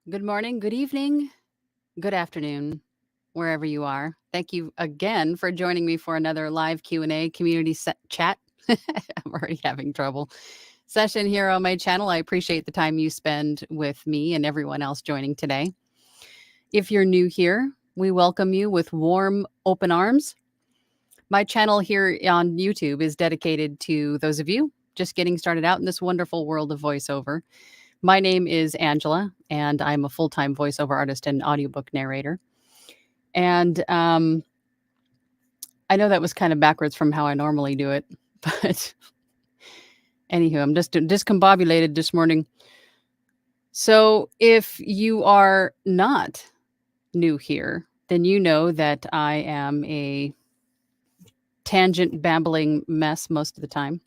Good morning, good evening, good afternoon, wherever you are. Thank you again for joining me for another live Q&A community chat. I'm already having trouble. Session here on my channel. I appreciate the time you spend with me and everyone else joining today. If you're new here, we welcome you with warm, open arms. My channel here on YouTube is dedicated to those of you just getting started out in this wonderful world of voiceover. My name is Angela, and I'm a full-time voiceover artist and audiobook narrator. And I know that was kind of backwards from how I normally do it, but anywho, I'm just discombobulated this morning. So if you are not new here, then you know that I am a tangent babbling mess most of the time.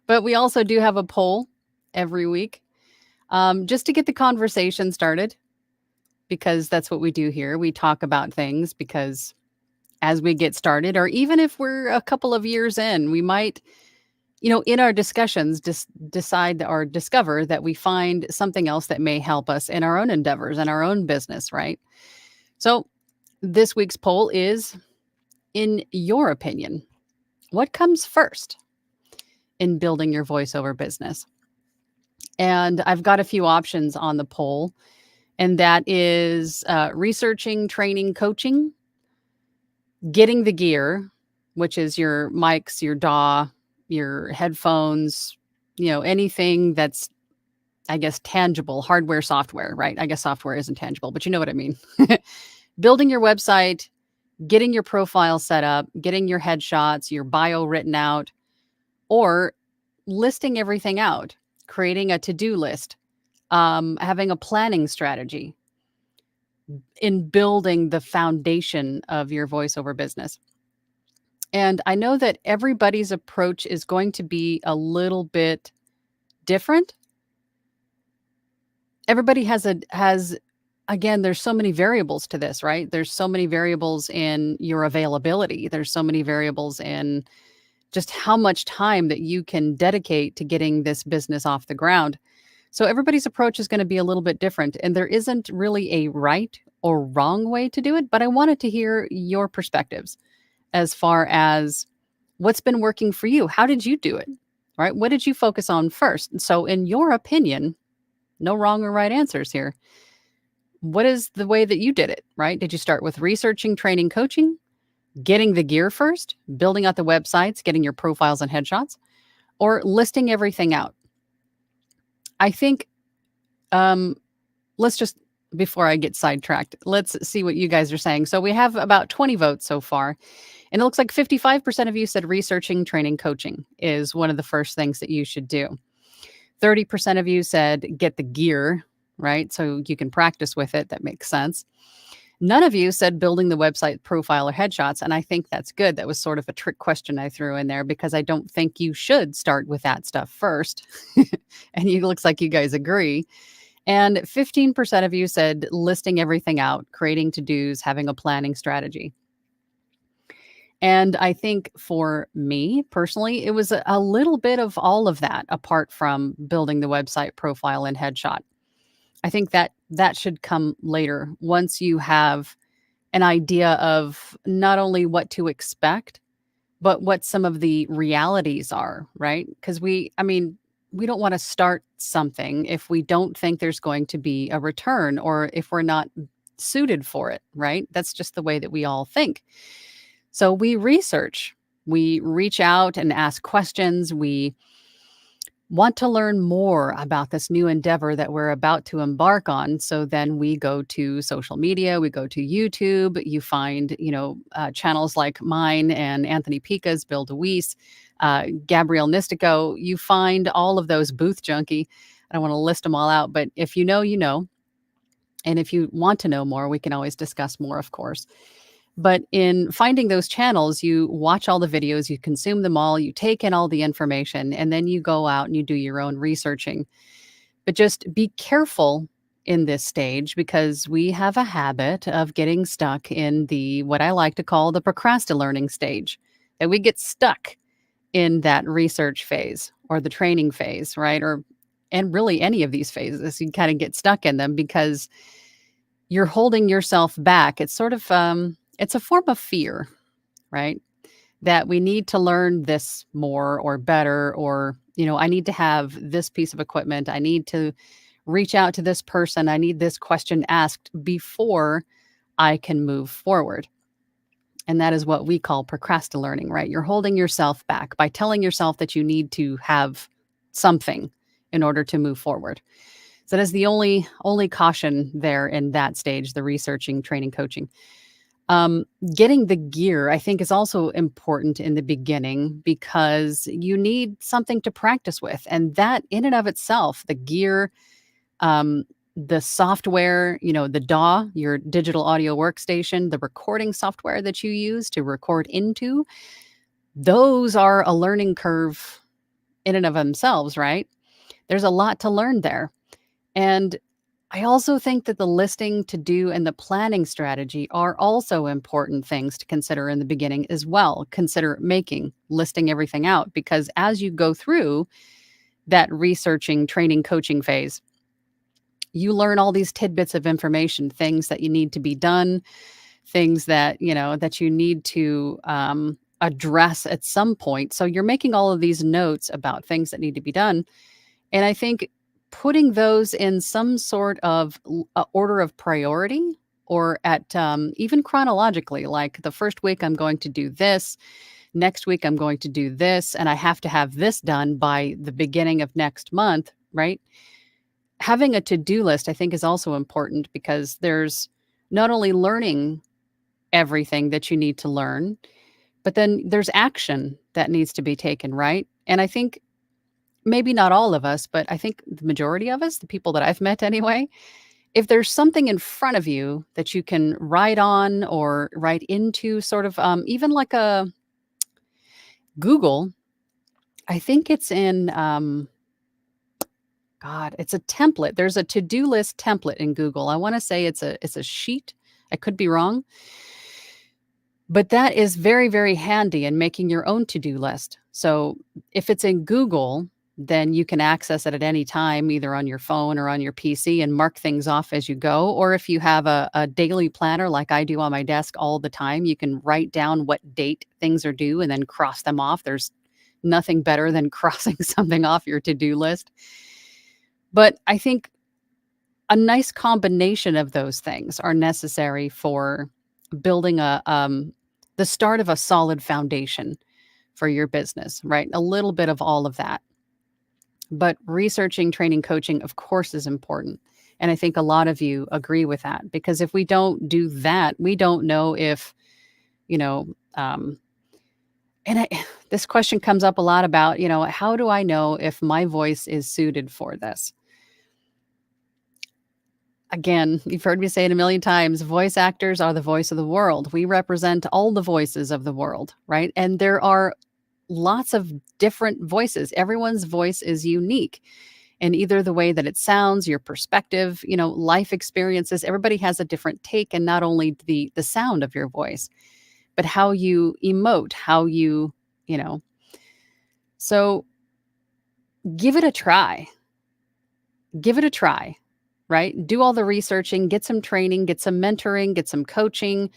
But we also do have a poll every week just to get the conversation started, because that's what we do here. We talk about things because as we get started, or even if we're a couple of years in, we might, in our discussions, just decide or discover that we find something else that may help us in our own endeavors and our own business, right? So this week's poll is, in your opinion, what comes first in building your voiceover business? And I've got a few options on the poll, and that is researching, training, coaching, getting the gear, which is your mics, your DAW, your headphones, anything that's, I guess, tangible, hardware, software, right? I guess software isn't tangible, but you know what I mean. Building your website, getting your profile set up, getting your headshots, your bio written out, or listing everything out, creating a to-do list, having a planning strategy in building the foundation of your voiceover business. And I know that everybody's approach is going to be a little bit different. Everybody has again, there's so many variables to this, right? There's so many variables in your availability. There's so many variables in just how much time that you can dedicate to getting this business off the ground. So everybody's approach is going to be a little bit different, and there isn't really a right or wrong way to do it, but I wanted to hear your perspectives as far as what's been working for you. How did you do it? All right. What did you focus on first? And so, in your opinion, no wrong or right answers here. What is the way that you did it? Right? Did you start with researching, training, coaching, getting the gear first, building out the websites, getting your profiles and headshots, or listing everything out? I think, let's just, before I get sidetracked, let's see what you guys are saying. So we have about 20 votes so far. And it looks like 55% of you said researching, training, coaching is one of the first things that you should do. 30% of you said get the gear, right? So you can practice with it. That makes sense. None of you said building the website profile or headshots. And I think that's good. That was sort of a trick question I threw in there because I don't think you should start with that stuff first. And it looks like you guys agree. And 15% of you said listing everything out, creating to-dos, having a planning strategy. And I think for me personally, it was a little bit of all of that apart from building the website profile and headshot. I think that should come later once you have an idea of not only what to expect, but what some of the realities are, right? Because we don't want to start something if we don't think there's going to be a return or if we're not suited for it, right? That's just the way that we all think. So we research, we reach out and ask questions. We want to learn more about this new endeavor that we're about to embark on. So then we go to social media, we go to YouTube. You find, channels like mine and Anthony Pica's, Bill DeWeese, Gabrielle Nistico. You find all of those, Booth Junkie. I don't want to list them all out, but if you know, you know. And if you want to know more, we can always discuss more, of course. But in finding those channels, you watch all the videos, you consume them all, you take in all the information, and then you go out and you do your own researching. But just be careful in this stage because we have a habit of getting stuck in what I like to call the procrastin-learning stage, that we get stuck in that research phase or the training phase, right? Or and really any of these phases, you kind of get stuck in them because you're holding yourself back. It's sort of it's a form of fear, right? That we need to learn this more or better, or I need to have this piece of equipment. I need to reach out to this person. I need this question asked before I can move forward. And that is what we call procrastin-learning, right? You're holding yourself back by telling yourself that you need to have something in order to move forward. So that is the only caution there in that stage, the researching, training, coaching. Um, Getting the gear, I think, is also important in the beginning because you need something to practice with. And that in and of itself, the gear, um, the software, the DAW, your digital audio workstation, the recording software that you use to record into, those are a learning curve in and of themselves, right? There's a lot to learn there. And I also think that the listing, to do, and the planning strategy are also important things to consider in the beginning as well. Consider listing everything out, because as you go through that researching, training, coaching phase, you learn all these tidbits of information, things that you need to be done, things that, that you need to address at some point. So you're making all of these notes about things that need to be done. And I think putting those in some sort of order of priority, or at even chronologically, like the first week I'm going to do this, next week I'm going to do this, and I have to have this done by the beginning of next month, right? Having a to-do list, I think, is also important because there's not only learning everything that you need to learn, but then there's action that needs to be taken, right? And I think maybe not all of us, but I think the majority of us, the people that I've met anyway, if there's something in front of you that you can write on or write into, sort of even like a Google, I think it's in God, it's a template. There's a to-do list template in Google. I want to say it's a sheet. I could be wrong. But that is very, very handy in making your own to-do list. So if it's in Google, then you can access it at any time, either on your phone or on your PC, and mark things off as you go. Or if you have a daily planner like I do on my desk all the time, you can write down what date things are due and then cross them off. There's nothing better than crossing something off your to-do list. But I think a nice combination of those things are necessary for building the start of a solid foundation for your business, right? A little bit of all of that. But researching, training, coaching, of course, is important. And I think a lot of you agree with that, because if we don't do that, we don't know if, you know, this question comes up a lot about, how do I know if my voice is suited for this? Again, you've heard me say it a million times, voice actors are the voice of the world. We represent all the voices of the world, right? And there are lots of different voices. Everyone's voice is unique. And either the way that it sounds, your perspective, life experiences, everybody has a different take, and not only the sound of your voice, but how you emote, how you know. So give it a try. Give it a try, right? Do all the researching, get some training, get some mentoring, get some coaching,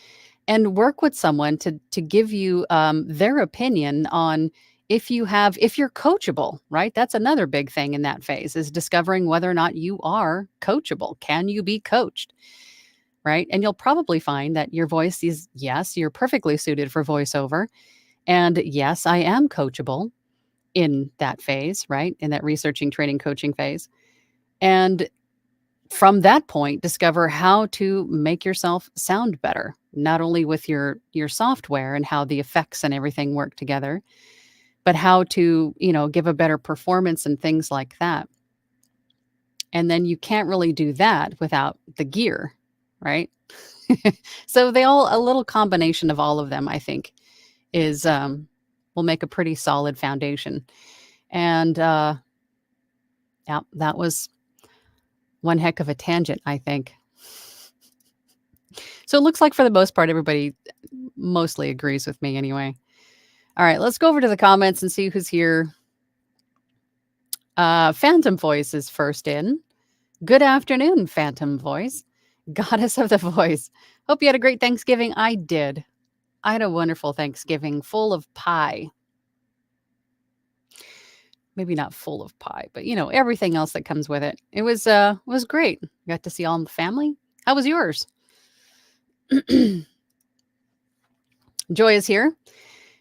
and work with someone to give you their opinion on if you're coachable, right? That's another big thing in that phase, is discovering whether or not you are coachable. Can you be coached, right? And you'll probably find that your voice is, yes, you're perfectly suited for voiceover. And yes, I am coachable in that phase, right? In that researching, training, coaching phase. And from that point, discover how to make yourself sound better, not only with your software and how the effects and everything work together, but how to, give a better performance and things like that. And then you can't really do that without the gear, right? So a little combination of all of them, I think, is will make a pretty solid foundation. And yeah, that was one heck of a tangent, I think. So it looks like, for the most part, everybody mostly agrees with me anyway. All right, let's go over to the comments and see who's here. Phantom Voice is first in. Good afternoon, Phantom Voice. Goddess of the Voice. Hope you had a great Thanksgiving. I did. I had a wonderful Thanksgiving full of pie. Maybe not full of pie, but everything else that comes with it. It was great. Got to see all the family. How was yours? Joy is here.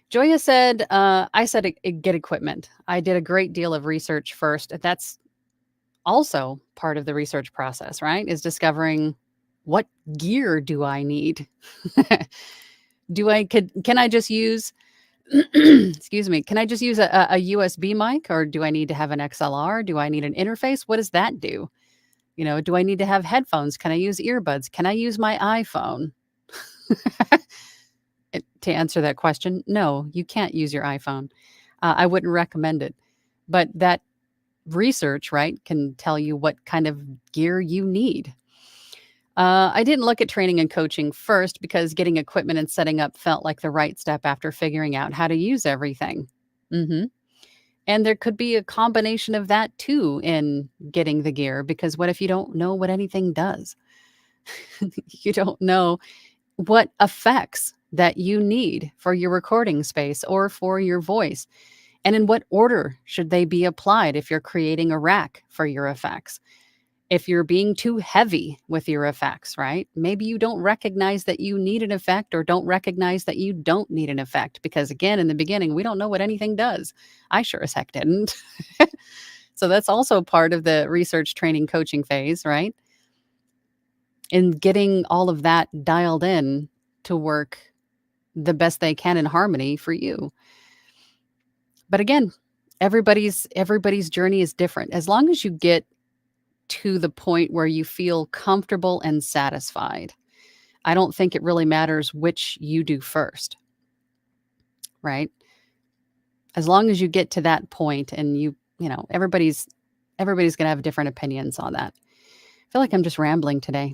Joya said, I said get equipment. I did a great deal of research first. That's also part of the research process, right? Is discovering what gear do I need? Can I just use excuse me, can I just use a USB mic, or do I need to have an XLR? Do I need an interface? What does that do? Do I need to have headphones? Can I use earbuds? Can I use my iPhone? To answer that question, no, you can't use your iPhone. I wouldn't recommend it. But that research, right, can tell you what kind of gear you need. I didn't look at training and coaching first because getting equipment and setting up felt like the right step after figuring out how to use everything. hmm And there could be a combination of that too in getting the gear, because what if you don't know what anything does? You don't know what effects that you need for your recording space or for your voice. And in what order should they be applied if you're creating a rack for your effects? If you're being too heavy with your effects, right? Maybe you don't recognize that you need an effect, or don't recognize that you don't need an effect. Because again, in the beginning, we don't know what anything does. I sure as heck didn't. So that's also part of the research, training, coaching phase, right? In getting all of that dialed in to work the best they can in harmony for you. But again, everybody's journey is different. As long as you get to the point where you feel comfortable and satisfied, I don't think it really matters which you do first, right? As long as you get to that point, and everybody's going to have different opinions on that. I feel like I'm just rambling today.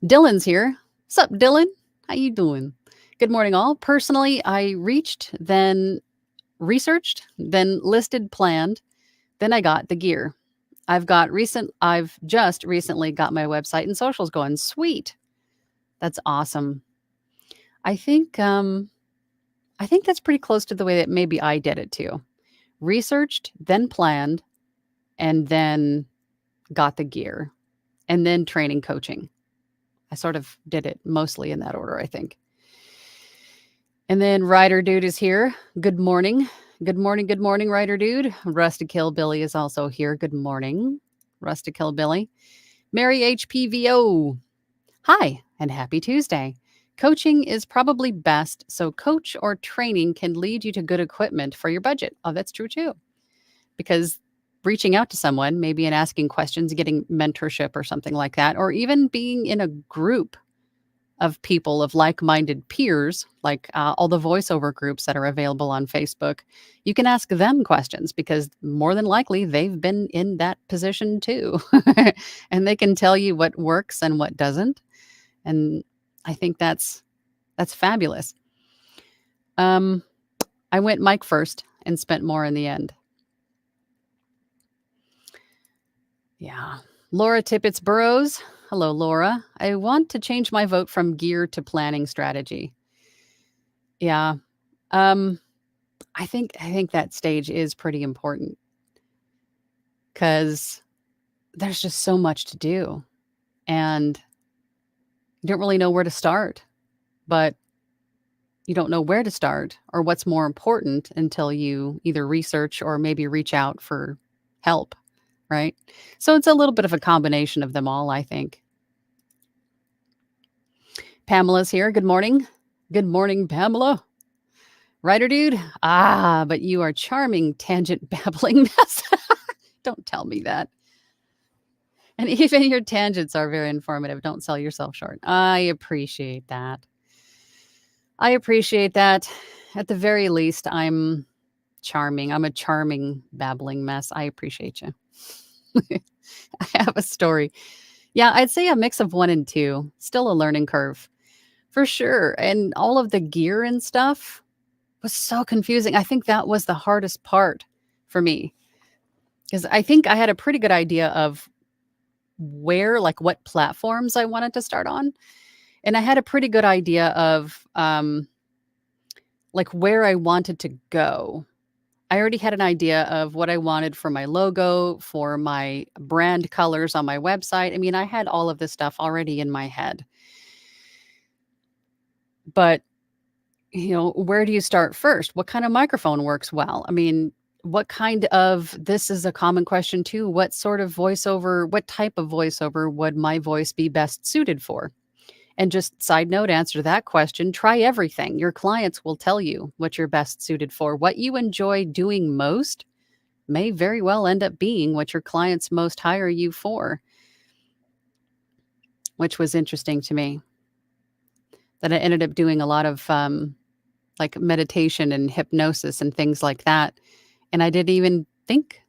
Dylan's here. What's up, Dylan? How you doing? Good morning, all. Personally, I reached, then researched, then listed, planned, then I got the gear. I've just recently got my website and socials going. Sweet. That's awesome. I think that's pretty close to the way that maybe I did it too. Researched, then planned, and then got the gear, and then training, coaching. I sort of did it mostly in that order, I think. And then Ryder Dude is here. Good morning. Good morning, Ryder Dude. Rusted Killbilly is also here. Good morning, Rusted Killbilly. Mary HPVO. Hi, and happy Tuesday. Coaching is probably best, so coach or training can lead you to good equipment for your budget. Oh, that's true too. Because reaching out to someone, maybe, and asking questions, getting mentorship or something like that, or even being in a group of people, of like-minded peers, like all the voiceover groups that are available on Facebook, you can ask them questions, because more than likely they've been in that position too. And they can tell you what works and what doesn't. And I think that's fabulous. I went mic first and spent more in the end. Yeah. Laura Tippett Burrows. Hello, Laura. I want to change my vote from gear to planning strategy. Yeah. I think that stage is pretty important, because there's just so much to do, and you don't really know where to start, but you don't know where to start or what's more important until you either research or maybe reach out for help, right? So it's a little bit of a combination of them all, I think. Pamela's here. Good morning. Good morning, Pamela. Writer Dude. But you are charming, tangent babbling mess. Don't tell me that. And even your tangents are very informative. Don't sell yourself short. I appreciate that. At the very least, I'm charming. I'm a charming, babbling mess. I appreciate you. I have a story. Yeah, I'd say a mix of 1 and 2. Still a learning curve, for sure. And all of the gear and stuff was so confusing. I think that was the hardest part for me. 'Cause I think I had a pretty good idea of where, like, what platforms I wanted to start on, and I had a pretty good idea of, like, where I wanted to go. I already had an idea of what I wanted for my logo, for my brand colors on my website. I mean, I had all of this stuff already in my head. But, where do you start first? What kind of microphone works well? I mean, what kind of this is a common question too. What sort of voiceover, what type of voiceover would my voice be best suited for? And just side note, answer that question. Try everything. Your clients will tell you what you're best suited for. What you enjoy doing most may very well end up being what your clients most hire you for, which was interesting to me. That I ended up doing a lot of like meditation and hypnosis and things like that. And I didn't even think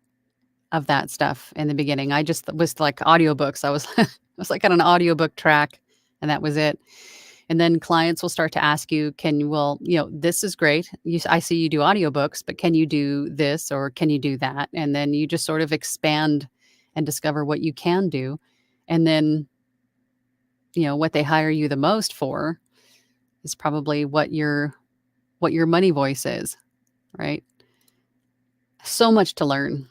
of that stuff in the beginning. I just was like audiobooks. I was I was like on an audiobook track and that was it. And then clients will start to ask you, can you, well, this is great. I see you do audiobooks, but can you do this or can you do that? And then you just sort of expand and discover what you can do. And then, what they hire you the most for is probably what your money voice is, right? So much to learn.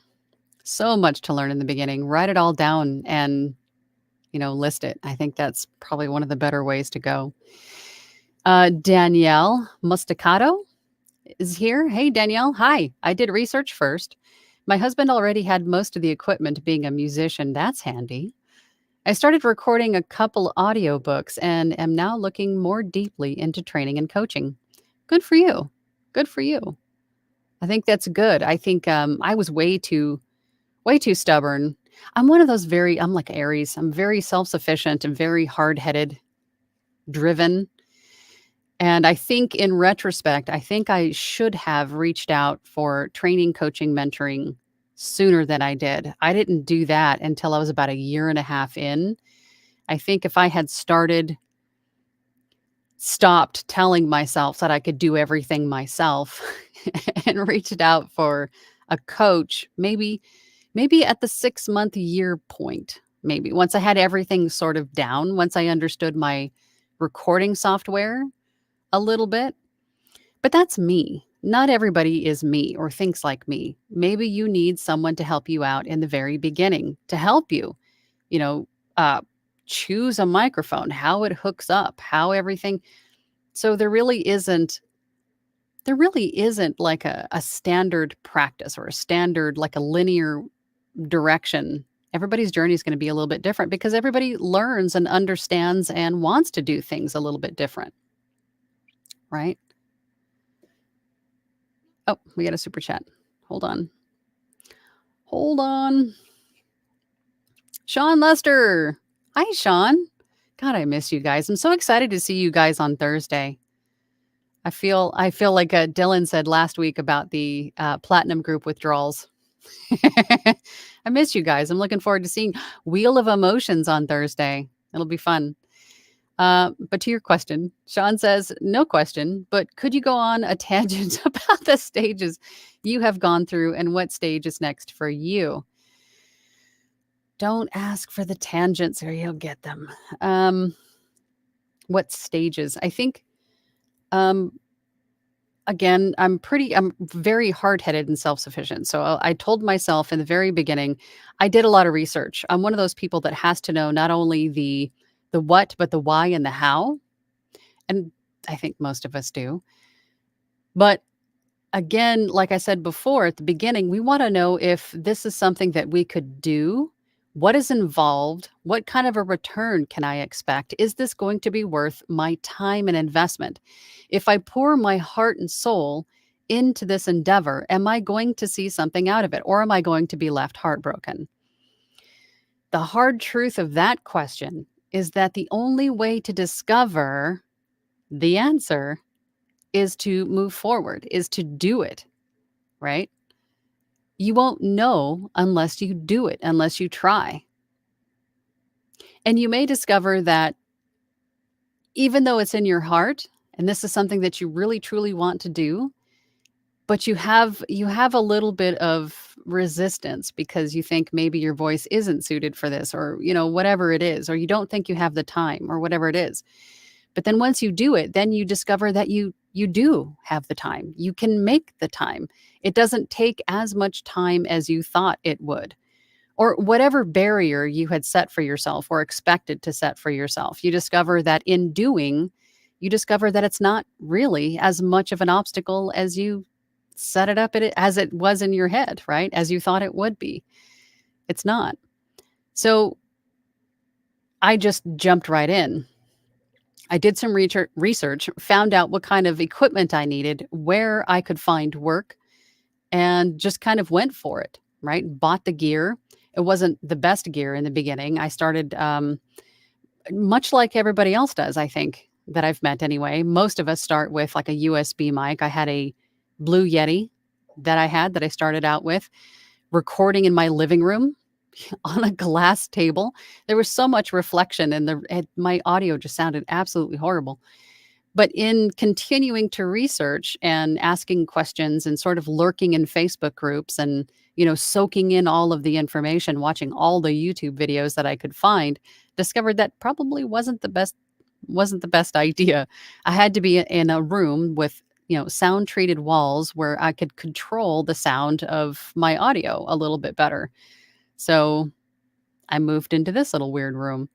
So much to learn in the beginning. Write it all down and, list it. I think that's probably one of the better ways to go. Danielle Musticato is here. Hey, Danielle. Hi. I did research first. My husband already had most of the equipment being a musician. That's handy. I started recording a couple audiobooks and am now looking more deeply into training and coaching. Good for you. Good for you. I think that's good. I think I was way too stubborn. I'm like Aries. I'm very self-sufficient and very hard-headed, driven. And I think in retrospect, I think I should have reached out for training, coaching, mentoring sooner than I did. I didn't do that until I was about a year and a half in. I think if I had stopped telling myself that I could do everything myself and reached out for a coach, maybe at the 6-month year point, maybe once I had everything sort of down, once I understood my recording software a little bit. But that's me. Not everybody is me or thinks like me. Maybe you need someone to help you out in the very beginning to help you, you know, uh, choose a microphone, how it hooks up, how everything. So there really isn't like a standard practice or a standard, like a linear direction. Everybody's journey is going to be a little bit different because everybody learns and understands and wants to do things a little bit different, right? Oh, we got a super chat. Hold on. Hold on. Sean Lester. Hi, Sean. God, I miss you guys. I'm so excited to see you guys on Thursday. I feel like Dylan said last week about the platinum group withdrawals. I miss you guys. I'm looking forward to seeing Wheel of Emotions on Thursday. It'll be fun. But to your question, Sean says, no question, but could you go on a tangent about the stages you have gone through and what stage is next for you? Don't ask for the tangents or you'll get them. What stages? I think, um, again, I'm very hard-headed and self-sufficient. So I told myself in the very beginning, I did a lot of research. I'm one of those people that has to know not only the what, but the why and the how. And I think most of us do. But again, like I said before at the beginning, we want to know if this is something that we could do. What is involved? What kind of a return can I expect? Is this going to be worth my time and investment? If I pour my heart and soul into this endeavor, am I going to see something out of it or am I going to be left heartbroken? The hard truth of that question is that the only way to discover the answer is to move forward, is to do it, right? You won't know unless you do it, unless you try. And you may discover that even though it's in your heart, and this is something that you really truly want to do, but you have a little bit of resistance because you think maybe your voice isn't suited for this, or whatever it is, or you don't think you have the time, or whatever it is. But then once you do it, then you discover that you do have the time. You can make the time. It doesn't take as much time as you thought it would, or whatever barrier you had set for yourself or expected to set for yourself. You discover that in doing, you discover that it's not really as much of an obstacle as you set it up as it was in your head, right? As you thought it would be. It's not. So I just jumped right in. I did some research, found out what kind of equipment I needed, where I could find work, and just kind of went for it, right? Bought the gear. It wasn't the best gear in the beginning. I started much like everybody else does, I think, that I've met anyway. Most of us start with like a USB mic. I had a Blue Yeti that I started out with, recording in my living room on a glass table. There was so much reflection and my audio just sounded absolutely horrible. But in continuing to research and asking questions and sort of lurking in Facebook groups and, soaking in all of the information, watching all the YouTube videos that I could find, discovered that probably wasn't the best idea. I had to be in a room with, sound treated walls where I could control the sound of my audio a little bit better. So I moved into this little weird room.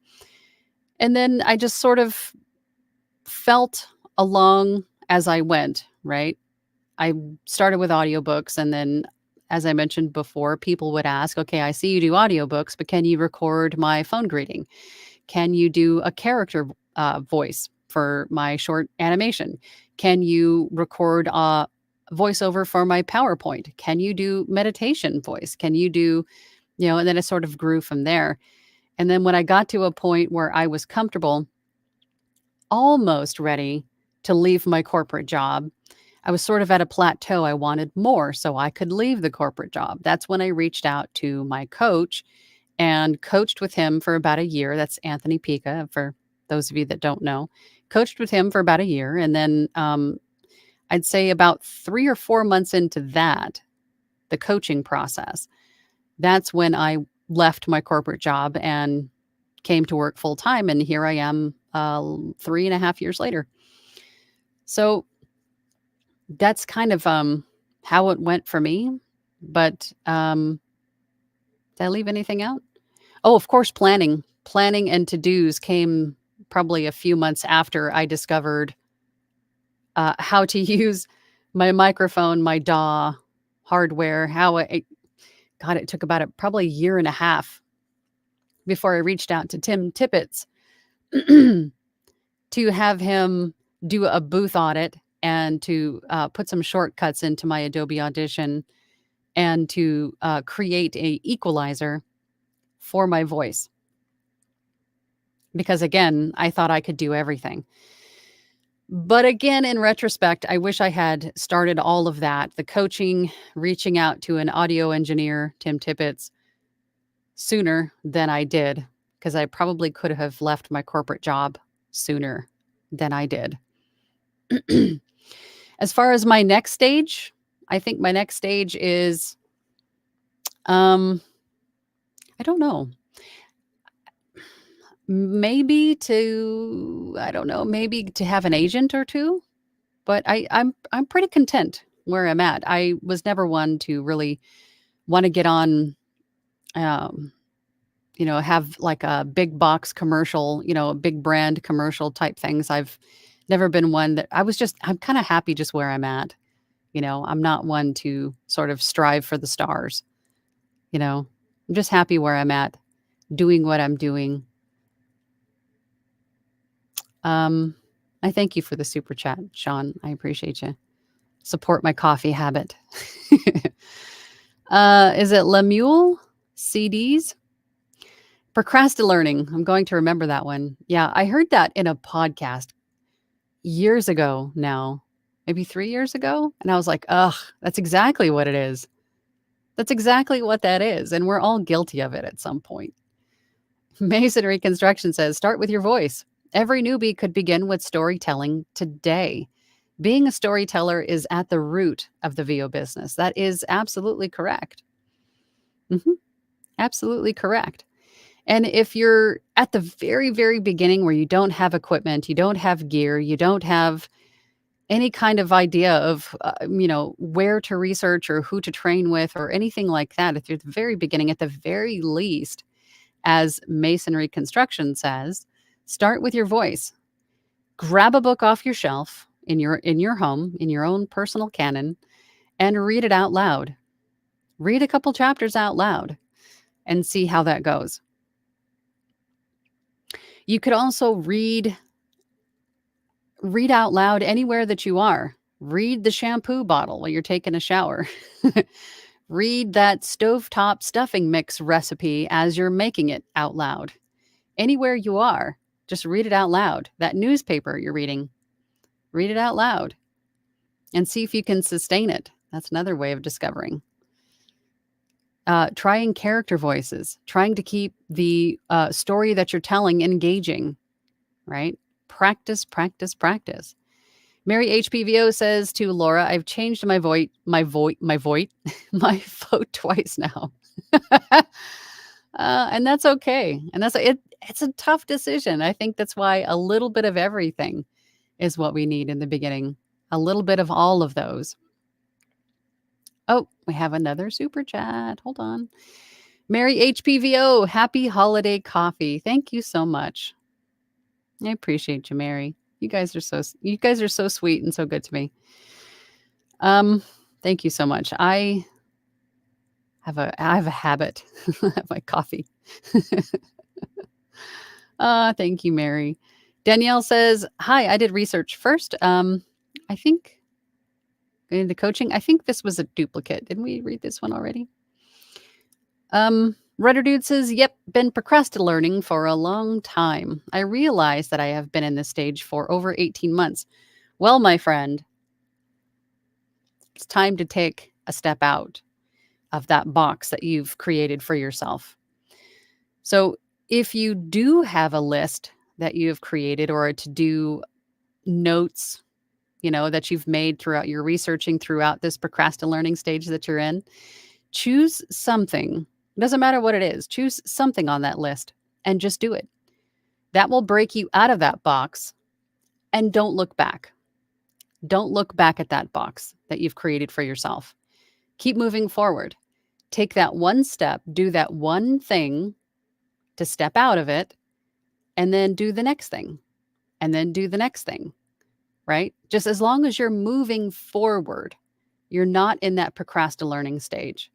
And then I just sort of felt along as I went, right? I started with audiobooks, and then, as I mentioned before, people would ask, okay, I see you do audiobooks, but can you record my phone greeting? Can you do a character voice for my short animation? Can you record a voiceover for my PowerPoint? Can you do meditation voice? Can you do, and then it sort of grew from there. And then when I got to a point where I was comfortable, almost ready to leave my corporate job, I was sort of at a plateau. I wanted more so I could leave the corporate job. That's when I reached out to my coach and coached with him for about a year. That's Anthony Pica, for those of you that don't know. Coached with him for about a year. And then I'd say about 3 or 4 months into that, the coaching process, that's when I left my corporate job and came to work full time. And here I am 3.5 years later. So that's kind of how it went for me. But did I leave anything out? Oh, of course, planning. Planning and to-dos came probably a few months after I discovered how to use my microphone, my DAW hardware, God, it took probably a year and a half before I reached out to Tim Tippett to have him do a booth audit and to put some shortcuts into my Adobe Audition and to create a equalizer for my voice. Because again, I thought I could do everything. But again, in retrospect, I wish I had started all of that, the coaching, reaching out to an audio engineer, Tim Tippett, sooner than I did, because I probably could have left my corporate job sooner than I did. As far as my next stage, I think my next stage is, I don't know. Maybe maybe to have an agent or two, but I'm pretty content where I'm at. I was never one to really want to get on, have like a big box commercial, a big brand commercial type things. I've never been one that I'm kind of happy just where I'm at. I'm not one to sort of strive for the stars. I'm just happy where I'm at, doing what I'm doing. I thank you for the super chat, Sean. I appreciate you. Support my coffee habit. Is it Lemuel CDs? Procrastin-learning. I'm going to remember that one. Yeah, I heard that in a podcast years ago now, maybe 3 years ago. And I was like, ugh, that's exactly what it is. That's exactly what that is. And we're all guilty of it at some point. Masonry Construction says, start with your voice. Every newbie could begin with storytelling today. Being a storyteller is at the root of the VO business. That is absolutely correct. Mhm, absolutely correct. And if you're at the very, very beginning where you don't have equipment, you don't have gear, you don't have any kind of idea of, where to research or who to train with or anything like that, if you're at the very beginning, at the very least, as masonry construction says, start with your voice. Grab a book off your shelf in your home, in your own personal canon, and read it out loud. Read a couple chapters out loud and see how that goes. You could also read out loud anywhere that you are. Read the shampoo bottle while you're taking a shower. Read that stovetop stuffing mix recipe as you're making it out loud. Anywhere you are, just read it out loud. That newspaper you're reading, read it out loud and see if you can sustain it. That's another way of discovering. Trying character voices, trying to keep the story that you're telling engaging, right? Practice, practice, practice. Mary HPVO says to Laura, I've changed my vote twice now. And that's okay. And it's a tough decision. I think that's why a little bit of everything is what we need in the beginning. A little bit of all of those. Oh, we have another super chat. Hold on. Mary HPVO, happy holiday coffee. Thank you so much. I appreciate you, Mary. You guys are so sweet and so good to me. Thank you so much. I have a habit of my coffee. Thank you, Mary. Danielle says, "Hi, I did research first. I think into coaching. I think this was a duplicate. Didn't we read this one already?" Rudder Dude says, "Yep, been procrastin-learning for a long time. I realize that I have been in this stage for over 18 months. Well, my friend, it's time to take a step out of that box that you've created for yourself. So, if you do have a list that you have created or a to-do notes, that you've made throughout your researching throughout this procrastin-learning stage that you're in, choose something. It doesn't matter what it is. Choose something on that list and just do it. That will break you out of that box, and don't look back. Don't look back at that box that you've created for yourself. Keep moving forward. Take that one step, do that one thing to step out of it, and then do the next thing, and then do the next thing, right? Just as long as you're moving forward, you're not in that procrastin-learning stage.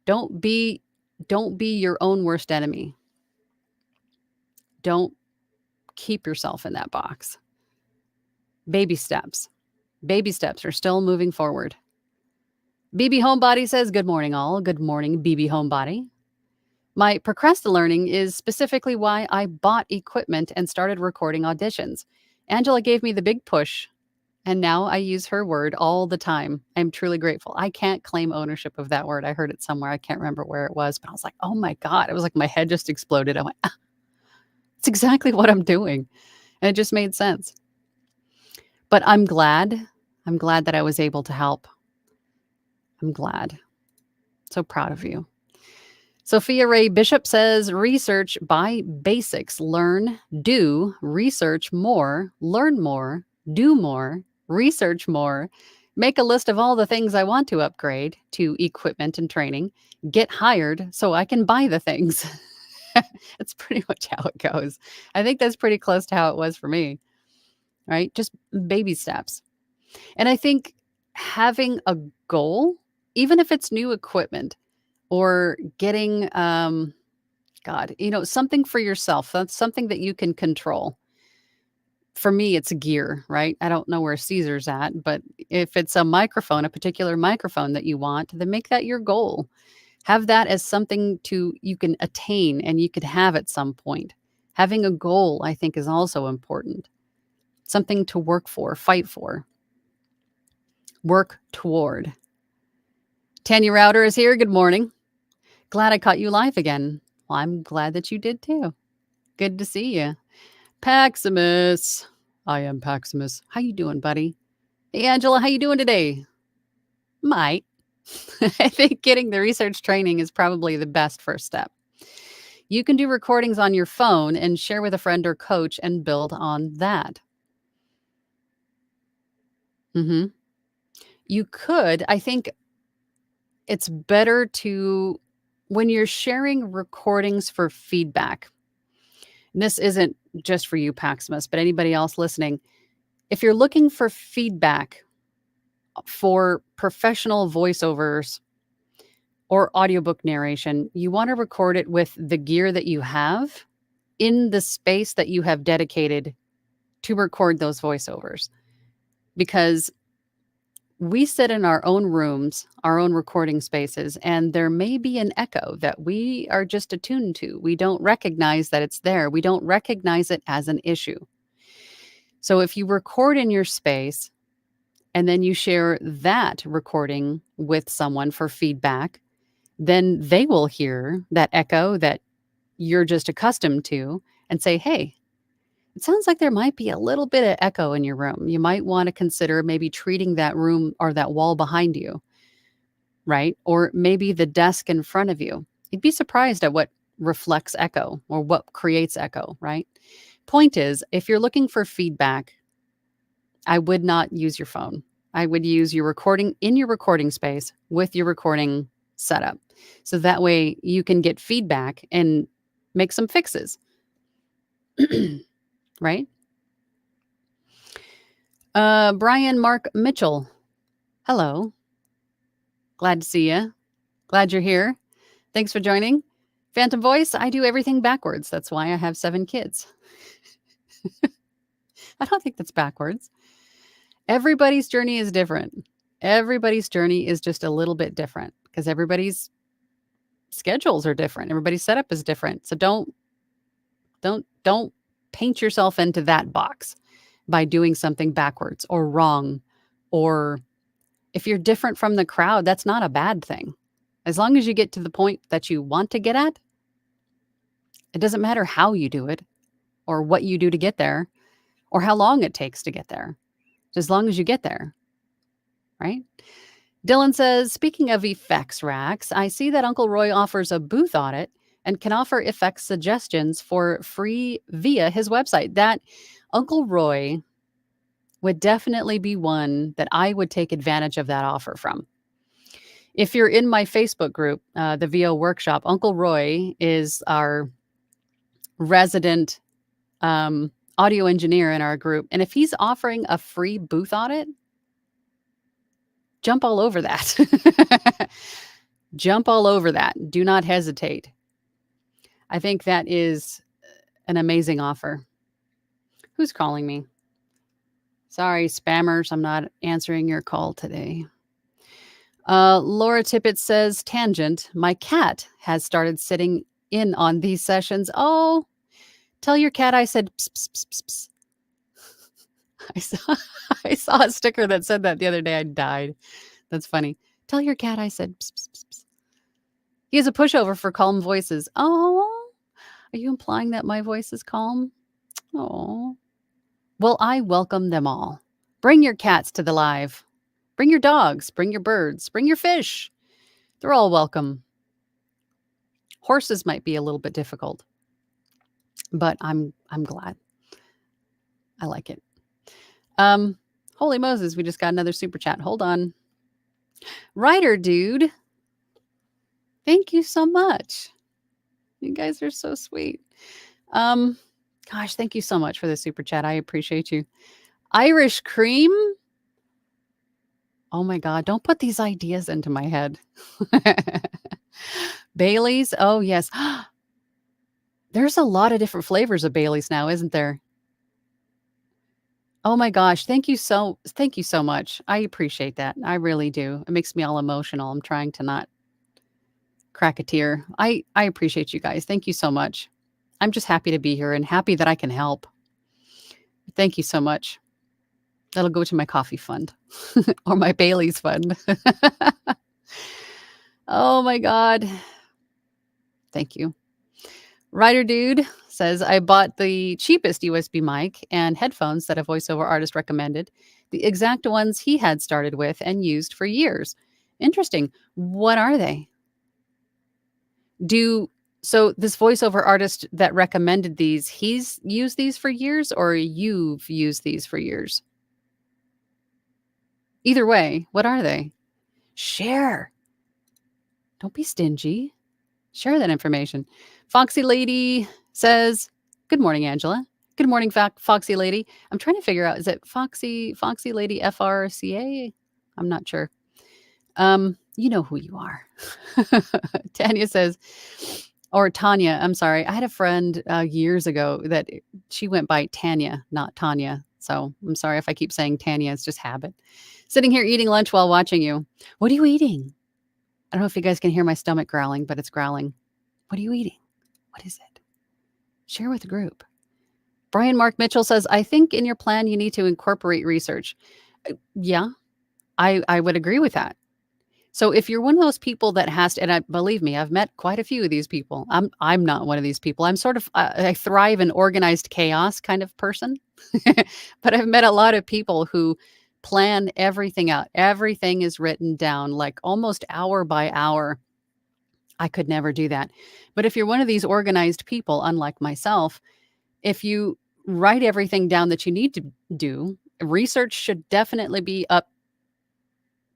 Don't be your own worst enemy. Don't keep yourself in that box. Baby steps. Baby steps are still moving forward. BB Homebody says, good morning, all. Good morning, BB Homebody. My procrastin-learning is specifically why I bought equipment and started recording auditions. Angela gave me the big push, and now I use her word all the time. I'm truly grateful. I can't claim ownership of that word. I heard it somewhere. I can't remember where it was, but I was like, oh my God. It was like my head just exploded. I went, it's exactly what I'm doing. And it just made sense. But I'm glad. I'm glad that I was able to help. I'm glad. So proud of you. Sophia Ray Bishop says, research by basics. Learn, do, research more, learn more, do more, research more. Make a list of all the things I want to upgrade to equipment and training. Get hired so I can buy the things. That's pretty much how it goes. I think that's pretty close to how it was for me, right? Just baby steps. And I think having a goal, even if it's new equipment or getting, something for yourself, that's something that you can control. For me, it's gear, right? I don't know where Caesar's at, but if it's a microphone, a particular microphone that you want, then make that your goal. Have that as something you can attain and you could have at some point. Having a goal, I think, is also important. Something to work for, fight for, work toward. Tanya Router is here. Good morning. Glad I caught you live again. Well, I'm glad that you did too. Good to see you. Paximus. I am Paximus. How you doing, buddy? Hey, Angela, how you doing today? Might. I think getting the research training is probably the best first step. You can do recordings on your phone and share with a friend or coach and build on that. Mhm. You could. I think it's better to when you're sharing recordings for feedback. And this isn't just for you, Paximus, but anybody else listening. If you're looking for feedback for professional voiceovers or audiobook narration, you want to record it with the gear that you have in the space that you have dedicated to record those voiceovers. Because we sit in our own rooms, our own recording spaces, and there may be an echo that we are just attuned to. We don't recognize that it's there. We don't recognize it as an issue. So if you record in your space and then you share that recording with someone for feedback, then they will hear that echo that you're just accustomed to and say, hey, it sounds like there might be a little bit of echo in your room. You might want to consider maybe treating that room or that wall behind you, right? Or maybe the desk in front of you. You'd be surprised at what reflects echo or what creates echo, right? Point is, if you're looking for feedback, I would not use your phone. I would use your recording in your recording space with your recording setup. So that way you can get feedback and make some fixes. Right? Brian Mark Mitchell. Hello. Glad to see you. Glad you're here. Thanks for joining. Phantom Voice, I do everything backwards. That's why I have 7 kids. I don't think that's backwards. Everybody's journey is different. Everybody's journey is just a little bit different because everybody's schedules are different. Everybody's setup is different. So don't paint yourself into that box by doing something backwards or wrong. Or if you're different from the crowd, that's not a bad thing. As long as you get to the point that you want to get at, it doesn't matter how you do it or what you do to get there or how long it takes to get there. As long as you get there, right? Dylan says, speaking of effects racks, I see that Uncle Roy offers a booth audit and can offer effects suggestions for free via his website. That Uncle Roy would definitely be one that I would take advantage of that offer from. If you're in my Facebook group, the VO Workshop, Uncle Roy is our resident audio engineer in our group. And if he's offering a free booth audit, jump all over that. Jump all over that. Do not hesitate. I think that is an amazing offer. Who's calling me? Sorry, spammers. I'm not answering your call today. Laura Tippett says, tangent, my cat has started sitting in on these sessions. Oh, tell your cat I said, pss, pss, pss, pss, pss. I saw a sticker that said that the other day. I died. That's funny. Tell your cat I said, pss, pss, pss, pss. He has a pushover for calm voices. Oh, are you implying that my voice is calm? Oh, well, I welcome them all. Bring your cats to the live. Bring your dogs, bring your birds, bring your fish. They're all welcome. Horses might be a little bit difficult, but I'm glad. I like it. Holy Moses, we just got another super chat. Hold on. Ryder dude. Thank you so much. You guys are so sweet. Gosh, thank you so much for the super chat. I appreciate you. Irish cream. Oh my God, don't put these ideas into my head. Bailey's. Oh, yes. There's a lot of different flavors of Bailey's now, isn't there? Oh my gosh, thank you so much. I appreciate that. I really do. It makes me all emotional. I'm trying to not crack a tear. I appreciate you guys. Thank you so much. I'm just happy to be here and happy that I can help. Thank you so much. That'll go to my coffee fund or my Bailey's fund. Oh my God. Thank you. Writer Dude says, I bought the cheapest USB mic and headphones that a voiceover artist recommended, the exact ones he had started with and used for years. Interesting. What are they? Do so this voiceover artist that recommended these, he's used these for years or you've used these for years? Either way, what are they? Share. Don't be stingy. Share that information. Foxy Lady says, "Good morning, Angela. Good morning, Foxy Lady. I'm trying to figure out, is it Foxy Lady FRCA? I'm not sure. You know who you are." Tanya says, or Tanya, I'm sorry. I had a friend years ago that she went by Tanya, not Tanya. So I'm sorry if I keep saying Tanya. It's just habit. Sitting here eating lunch while watching you. What are you eating? I don't know if you guys can hear my stomach growling, but it's growling. What are you eating? What is it? Share with the group. Brian Mark Mitchell says, I think in your plan you need to incorporate research. Yeah, I would agree with that. So if you're one of those people that has to, and believe me, I've met quite a few of these people. I'm not one of these people. I'm sort of I thrive in organized chaos kind of person, but I've met a lot of people who plan everything out. Everything is written down like almost hour by hour. I could never do that. But if you're one of these organized people, unlike myself, if you write everything down that you need to do, research should definitely be up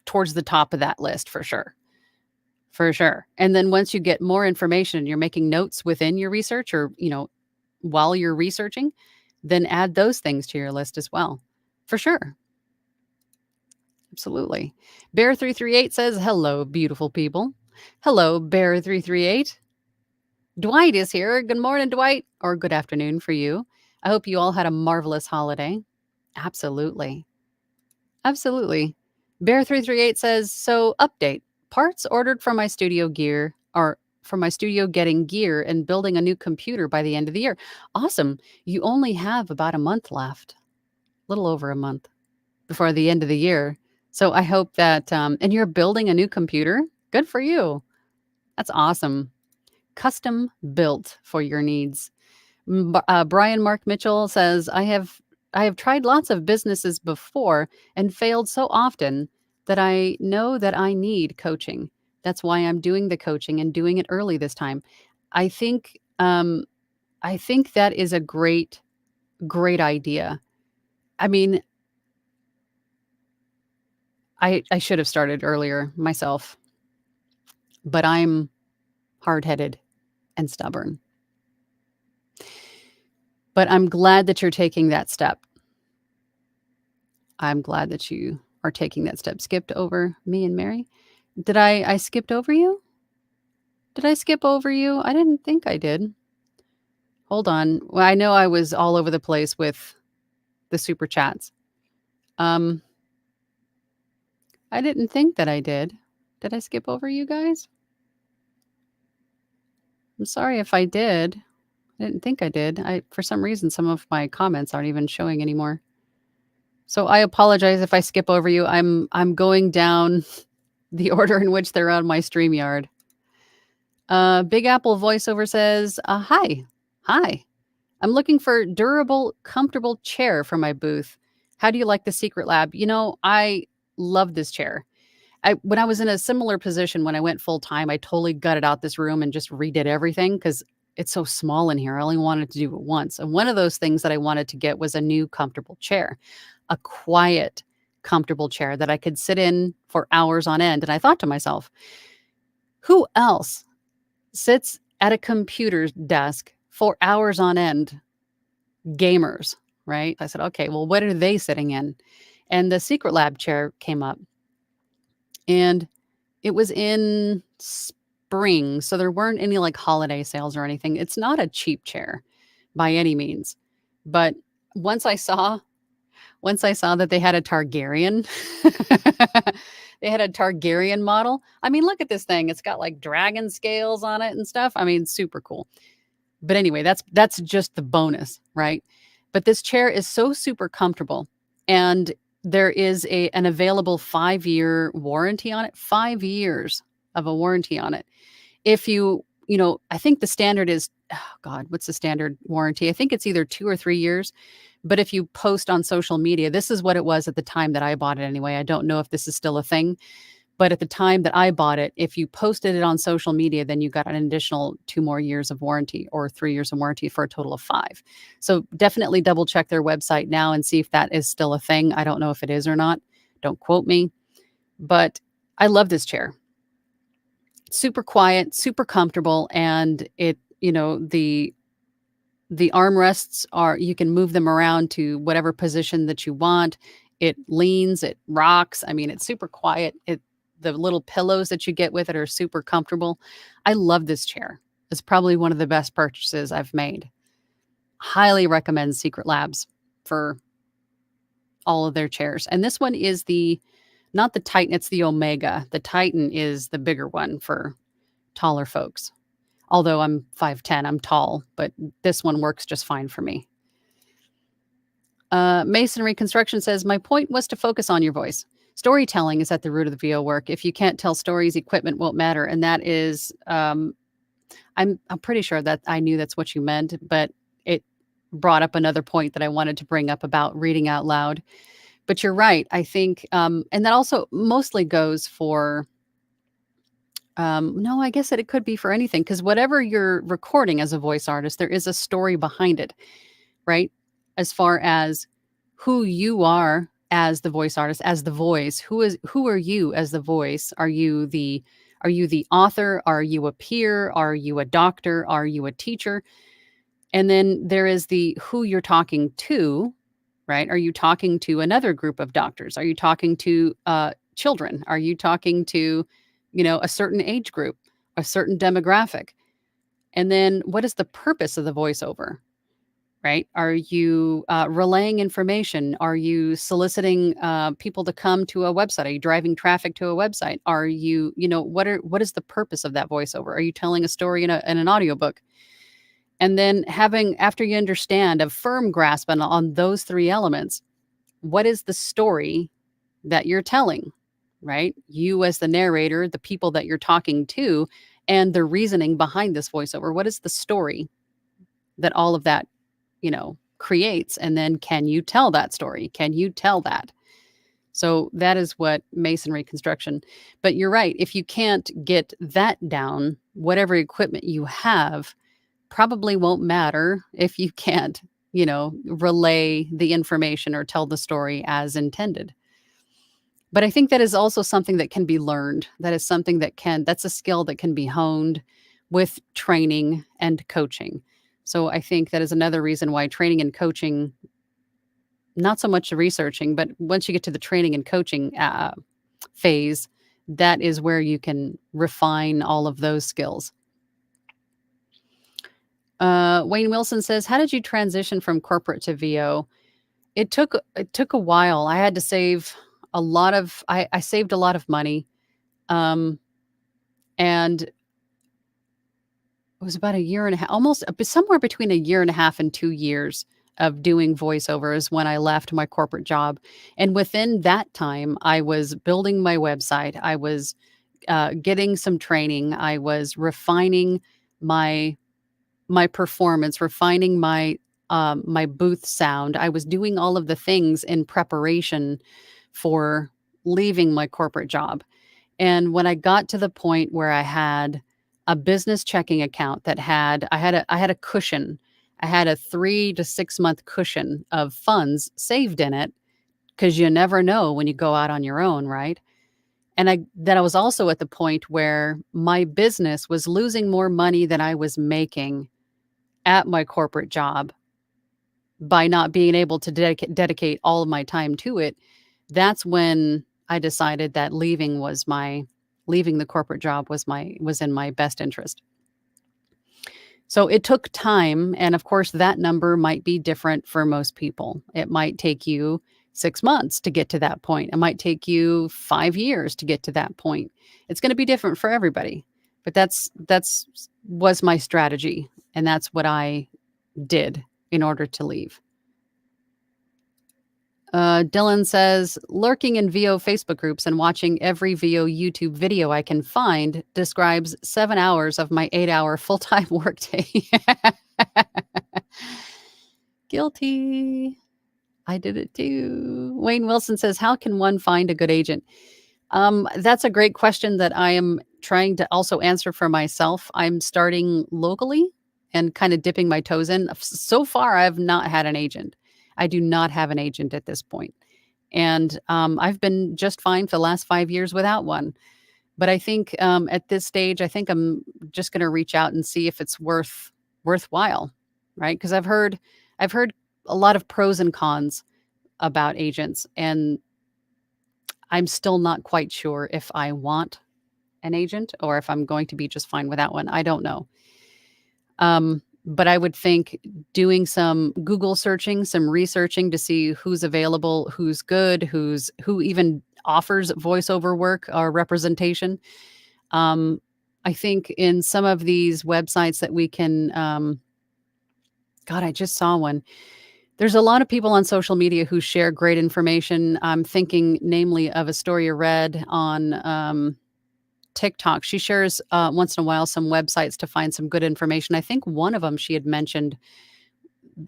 towards the top of that list for sure. For sure. And then once you get more information, you're making notes within your research or, while you're researching, then add those things to your list as well. For sure. Absolutely. Bear338 says, hello, beautiful people. Hello, Bear338. Dwight is here. Good morning, Dwight, or good afternoon for you. I hope you all had a marvelous holiday. Absolutely. Absolutely. Bear338 says, so update. Parts ordered from my studio gear are from my studio getting gear and building a new computer by the end of the year. Awesome. You only have about a month left. A little over a month before the end of the year. So I hope that, and you're building a new computer. Good for you. That's awesome. Custom built for your needs. Brian Mark Mitchell says, I have tried lots of businesses before and failed so often that I know that I need coaching. That's why I'm doing the coaching and doing it early this time. I think that is a great idea. I mean, I should have started earlier myself, but I'm hard-headed and stubborn. But I'm glad that you're taking that step. I'm glad that you are taking that step. Skipped over me and Mary. Did I skipped over you? Did I skip over you? I didn't think I did. Hold on. Well, I know I was all over the place with the super chats. I didn't think that I did. Did I skip over you guys? I'm sorry if I did. I didn't think I did. For some reason, some of my comments aren't even showing anymore. So I apologize if I skip over you. I'm going down the order in which they're on my StreamYard. Big Apple voiceover says, hi. I'm looking for durable, comfortable chair for my booth. How do you like the Secret Lab? I love this chair. When I was in a similar position, when I went full time, I totally gutted out this room and just redid everything because it's so small in here. I only wanted to do it once. And one of those things that I wanted to get was a new comfortable chair, a quiet, comfortable chair that I could sit in for hours on end. And I thought to myself, who else sits at a computer desk for hours on end? Gamers, right? I said, okay, well, what are they sitting in? And the Secret Lab chair came up. And it was in spring, so there weren't any like holiday sales or anything. It's not a cheap chair by any means. But once I saw that they had a Targaryen, they had a Targaryen model. I mean, look at this thing. It's got like dragon scales on it and stuff. I mean, super cool. But anyway, that's just the bonus, right? But this chair is so super comfortable, and there is an available 5-year warranty on it. 5 years of a warranty on it. If I think the standard is oh God, what's the standard warranty? I think it's either 2 or 3 years. But if you post on social media, this is what it was at the time that I bought it anyway. I don't know if this is still a thing, but at the time that I bought it, if you posted it on social media, then you got an additional 2 more years of warranty or 3 years of warranty for a total of 5. So definitely double check their website now and see if that is still a thing. I don't know if it is or not. Don't quote me, but I love this chair. Super quiet, super comfortable, and the armrests are, you can move them around to whatever position that you want. It leans, it rocks. I mean, it's super quiet. The little pillows that you get with it are super comfortable. I love this chair. It's probably one of the best purchases I've made. Highly recommend Secret Labs for all of their chairs. And this one is not the Titan, it's the Omega. The Titan is the bigger one for taller folks. Although I'm 5'10", I'm tall, but this one works just fine for me. Masonry Construction says, my point was to focus on your voice. Storytelling is at the root of the VO work. If you can't tell stories, equipment won't matter. And that is, I'm pretty sure that I knew that's what you meant, but it brought up another point that I wanted to bring up about reading out loud. But you're right. I think, and that also mostly goes for, no, I guess that it could be for anything, because whatever you're recording as a voice artist, there is a story behind it, right? As far as who you are as the voice artist, as the voice, who are you as the voice? Are you the author? Are you a peer? Are you a doctor? Are you a teacher? And then there is the who you're talking to, right? Are you talking to another group of doctors? Are you talking to children? Are you talking to, a certain age group, a certain demographic? And then what is the purpose of the voiceover, right? Are you relaying information? Are you soliciting people to come to a website? Are you driving traffic to a website? Are you, what is the purpose of that voiceover? Are you telling a story in an audiobook? And then after you understand a firm grasp on those 3 elements, what is the story that you're telling, right? You as the narrator, the people that you're talking to, and the reasoning behind this voiceover. What is the story that all of that, creates? And then can you tell that story? Can you tell that? So that is what masonry construction. But you're right. If you can't get that down, whatever equipment you have probably won't matter if you can't, relay the information or tell the story as intended. But I think that is also something that can be learned. That is something that's a skill that can be honed with training and coaching. So I think that is another reason why training and coaching, not so much the researching, but once you get to the training and coaching phase, that is where you can refine all of those skills. Wayne Wilson says, how did you transition from corporate to VO? It took a while. I had to save a lot of, I saved a lot of money. And it was about a year and a half, almost somewhere between a year and a half and 2 years of doing voiceovers when I left my corporate job. And within that time, I was building my website. I was getting some training. I was refining my performance, refining my booth sound. I was doing all of the things in preparation for leaving my corporate job. And when I got to the point where I had a business checking account I had a cushion. I had a 3 to 6 month cushion of funds saved in it, because you never know when you go out on your own, right? And I was also at the point where my business was losing more money than I was making at my corporate job by not being able to dedicate all of my time to it. That's when I decided that leaving the corporate job was in my best interest. So it took time. And of course, that number might be different for most people. It might take you 6 months to get to that point. It might take you 5 years to get to that point. It's going to be different for everybody. But that's was my strategy. And that's what I did in order to leave. Dylan says, lurking in VO Facebook groups and watching every VO YouTube video I can find describes 7 hours of my 8-hour full-time workday. Guilty. I did it too. Wayne Wilson says, how can one find a good agent? That's a great question that I am trying to also answer for myself. I'm starting locally and kind of dipping my toes in. So far, I have not had an agent. I do not have an agent at this point. And I've been just fine for the last 5 years without one. But I think at this stage, I think I'm just going to reach out and see if it's worthwhile, right? Because I've heard a lot of pros and cons about agents, and I'm still not quite sure if I want an agent or if I'm going to be just fine without one. I don't know. But I would think doing some Google searching, some researching to see who's available, who's good, who even offers voiceover work or representation. I think in some of these websites that we can, God, I just saw one. There's a lot of people on social media who share great information. I'm thinking namely of a story I read on TikTok. She shares once in a while some websites to find some good information. I think one of them she had mentioned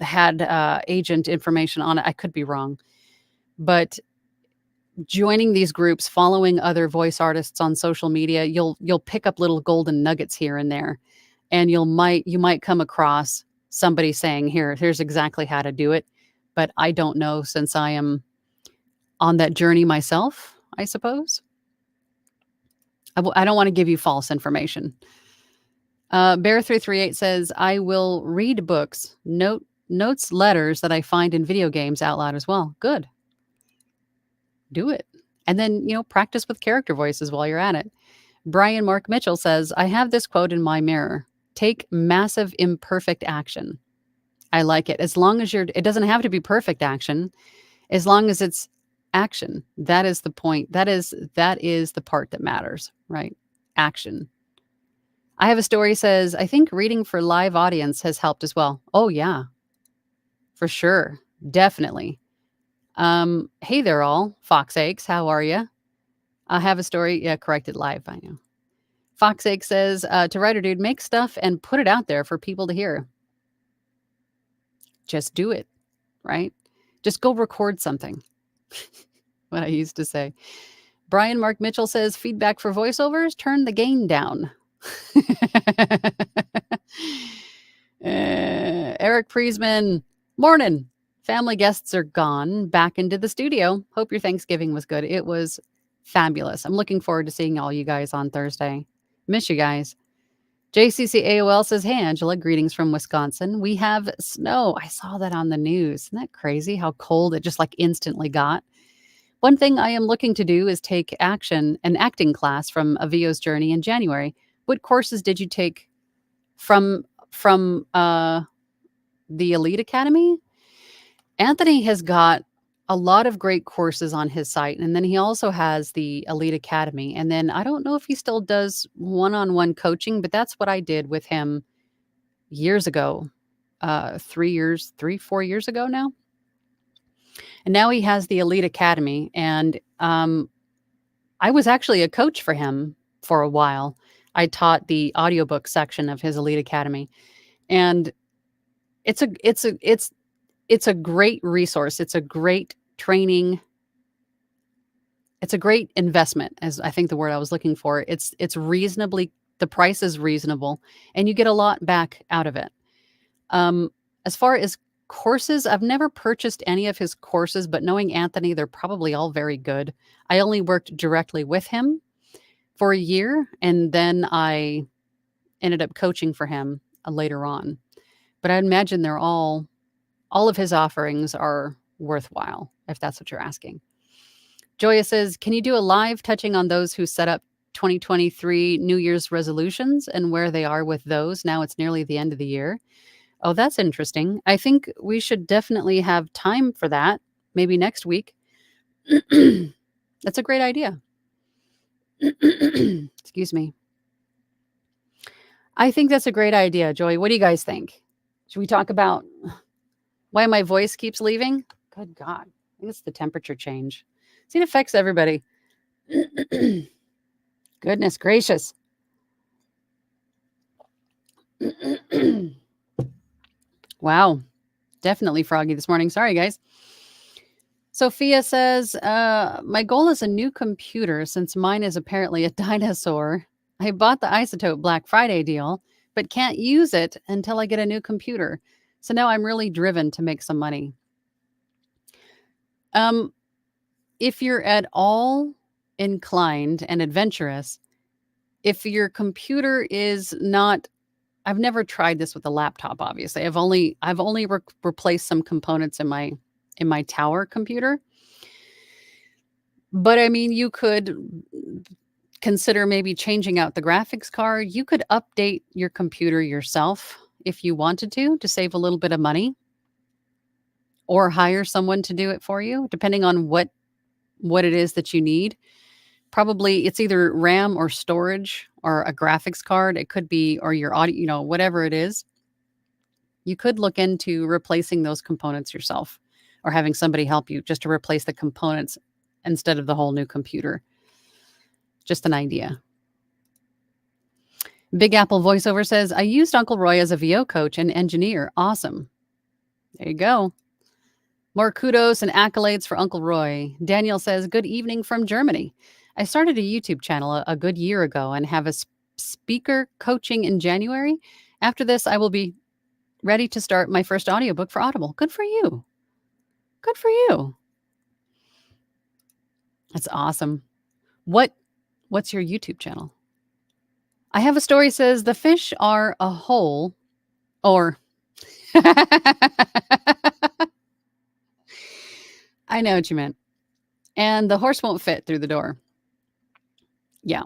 had agent information on it. I could be wrong. But joining these groups, following other voice artists on social media, you'll pick up little golden nuggets here and there. And you might come across somebody saying, here's exactly how to do it. But I don't know, since I am on that journey myself, I suppose. I don't want to give you false information. Bear338 says, I will read books, notes, letters that I find in video games out loud as well. Good. Do it. And then, practice with character voices while you're at it. Brian Mark Mitchell says, I have this quote in my mirror. Take massive imperfect action. I like it. As long as it doesn't have to be perfect action, as long as it's action. That is the point. That is the part that matters, right? Action. I have a story says, I think reading for live audience has helped as well. Oh yeah, for sure. Definitely. Hey there all, Fox Eggs, how are you? I have a story. Yeah, corrected live, I know. Fox Egg says, to writer dude, make stuff and put it out there for people to hear. Just do it, right? Just go record something. What I used to say. Brian Mark Mitchell says, feedback for voiceovers, turn the gain down. Eric Priesman, morning. Family guests are gone, back into the studio. Hope your Thanksgiving was good. It was fabulous. I'm looking forward to seeing all you guys on Thursday. Miss you guys. JCC AOL says, hey, Angela, greetings from Wisconsin. We have snow. I saw that on the news. Isn't that crazy how cold it just instantly got? One thing I am looking to do is take an acting class from A VO's Journey in January. What courses did you take from the Elite Academy? Anthony has got a lot of great courses on his site, and then he also has the Elite Academy. And then I don't know if he still does one-on-one coaching, but that's what I did with him years ago, 4 years ago now. And now he has the Elite Academy, and I was actually a coach for him for a while. I taught the audiobook section of his Elite Academy, and it's a great resource. It's a great training. It's a great investment, as I think the word I was looking for. The price is reasonable, and you get a lot back out of it. As far as courses, I've never purchased any of his courses, but knowing Anthony, they're probably all very good. I only worked directly with him for a year, and then I ended up coaching for him later on. But I'd imagine all of his offerings are worthwhile, if that's what you're asking. Joya says, can you do a live touching on those who set up 2023 New Year's resolutions and where they are with those? Now it's nearly the end of the year. Oh, that's interesting. I think we should definitely have time for that. Maybe next week. That's a great idea. Excuse me. I think that's a great idea, Joy. What do you guys think? Should we talk about why my voice keeps leaving? Good God. think it's the temperature change. See, it affects everybody. Goodness gracious. Wow. Definitely froggy this morning. Sorry, guys. Sophia says, my goal is a new computer since mine is apparently a dinosaur. I bought the Isotope Black Friday deal, but can't use it until I get a new computer. So now I'm really driven to make some money. If you're at all inclined and adventurous, if your computer is not, I've never tried this with a laptop, obviously. I've only replaced some components in my tower computer. But I mean, you could consider maybe changing out the graphics card. You could update your computer yourself if you wanted to save a little bit of money, or hire someone to do it for you, depending on what it is that you need. Probably it's either RAM or storage or a graphics card. It could be, or your audio, whatever it is. You could look into replacing those components yourself, or having somebody help you just to replace the components instead of the whole new computer. Just an idea. Big Apple voiceover says, I used Uncle Roy as a VO coach and engineer. Awesome. There you go. More kudos and accolades for Uncle Roy. Daniel says, good evening from Germany. I started a YouTube channel a good year ago and have a speaker coaching in January. After this, I will be ready to start my first audiobook for Audible. Good for you. Good for you. That's awesome. What's your YouTube channel? I have a story says the fish are a hole, or I know what you meant. And the horse won't fit through the door. Yeah.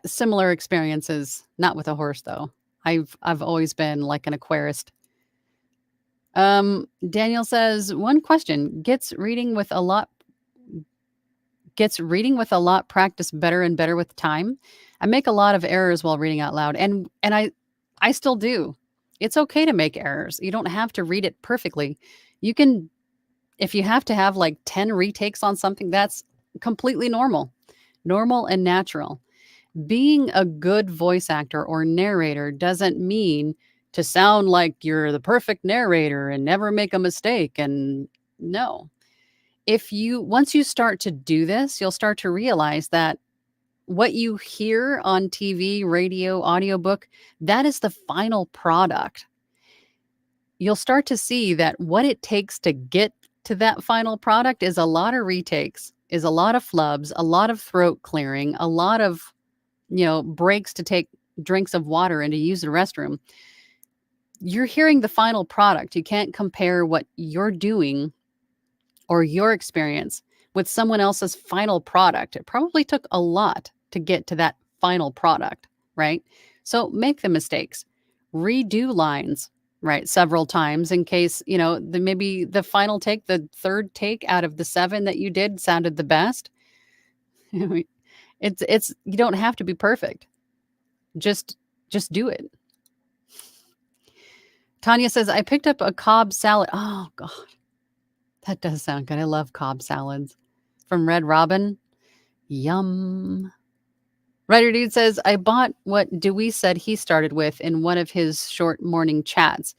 Similar experiences, not with a horse though. I've always been like an aquarist. Daniel says, one question, gets reading with a lot practice better and better with time. I make a lot of errors while reading out loud, and I still do. It's okay to make errors. You don't have to read it perfectly. You can, if you have to have like 10 retakes on something, that's completely normal and natural. Being a good voice actor or narrator doesn't mean to sound like you're the perfect narrator and never make a mistake. And no, once you start to do this, you'll start to realize that what you hear on TV, radio, audiobook, that is the final product. You'll start to see that what it takes to get to that final product is a lot of retakes, is a lot of flubs, a lot of throat clearing, a lot of, breaks to take drinks of water and to use the restroom. You're hearing the final product. You can't compare what you're doing or your experience with someone else's final product. It probably took a lot to get to that final product, right? So make the mistakes, redo lines, right, several times in case, maybe the final take, the third take out of the 7 that you did sounded the best. It's you don't have to be perfect. Just do it. Tanya says, I picked up a Cobb salad. Oh God. That does sound good. I love Cobb salads. From Red Robin. Yum. Writer Dude says, I bought what Dewey said he started with in one of his short morning chats,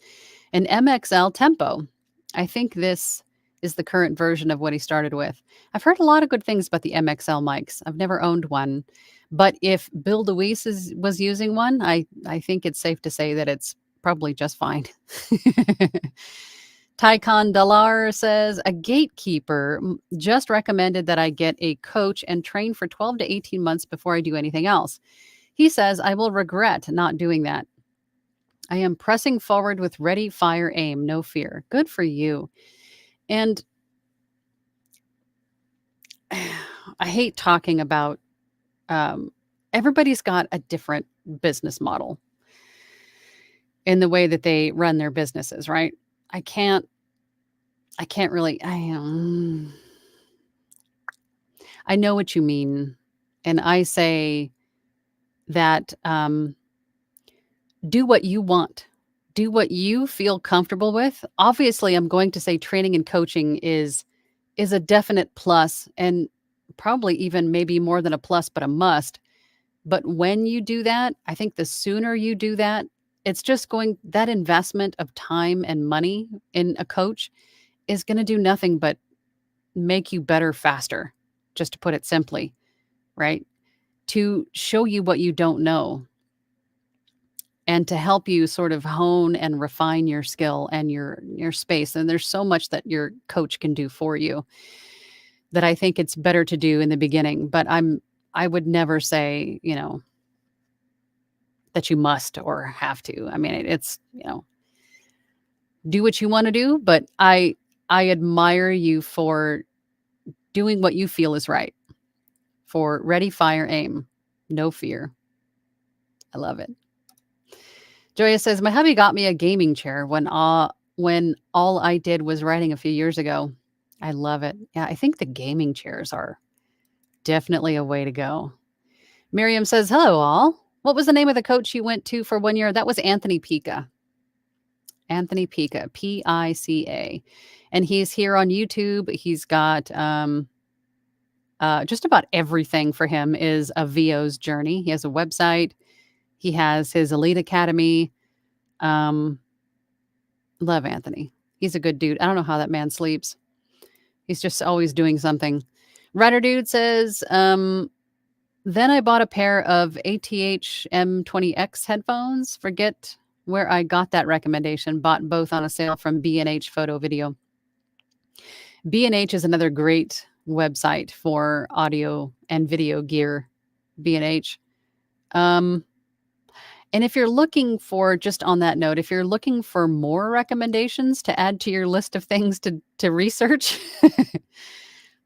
an MXL Tempo. I think this is the current version of what he started with. I've heard a lot of good things about the MXL mics. I've never owned one. But if Bill DeWeese was using one, I think it's safe to say that it's probably just fine. Tycon Dalar says, a gatekeeper just recommended that I get a coach and train for 12 to 18 months before I do anything else. He says, I will regret not doing that. I am pressing forward with ready, fire, aim, no fear. Good for you. And I hate talking about, everybody's got a different business model in the way that they run their businesses, right? I can't really, I know what you mean. And I say that, do what you want, do what you feel comfortable with. Obviously, I'm going to say training and coaching is is a definite plus, and probably even maybe more than a plus, but a must. But when you do that, I think the sooner you do that, it's just going that investment of time and money in a coach is going to do nothing but make you better faster, just to put it simply, right? To show you what you don't know and to help you sort of hone and refine your skill and your space. And there's so much that your coach can do for you that I think it's better to do in the beginning. But I would never say, that you must or have to. I mean, it's, do what you want to do, but I admire you for doing what you feel is right. For ready, fire, aim, no fear. I love it. Joya says, my hubby got me a gaming chair when all I did was writing a few years ago. I love it. Yeah, I think the gaming chairs are definitely a way to go. Miriam says, hello, all. What was the name of the coach you went to for 1 year? That was Anthony Pica. Anthony Pica, Pica. And he's here on YouTube. He's got just about everything for him is a VO's journey. He has a website. He has his Elite Academy. Love Anthony. He's a good dude. I don't know how that man sleeps. He's just always doing something. Ryder Dude says, then I bought a pair of ATH M20X headphones. Forget where I got that recommendation. Bought both on a sale from B&H Photo Video. B&H is another great website for audio and video gear. B&H. And if you're looking for, just on that note, if you're looking for more recommendations to add to your list of things to research,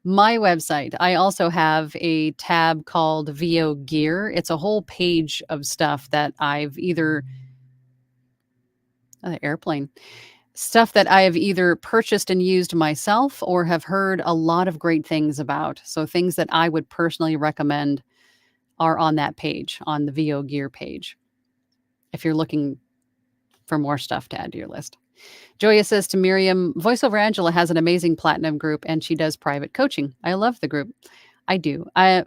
my website, I also have a tab called VO Gear. It's a whole page of stuff that I've either, stuff that I have either purchased and used myself or have heard a lot of great things about. So things that I would personally recommend are on that page, on the VO Gear page, if you're looking for more stuff to add to your list. Joya says to Miriam, Voiceover Angela has an amazing platinum group and she does private coaching. I love the group. I do. I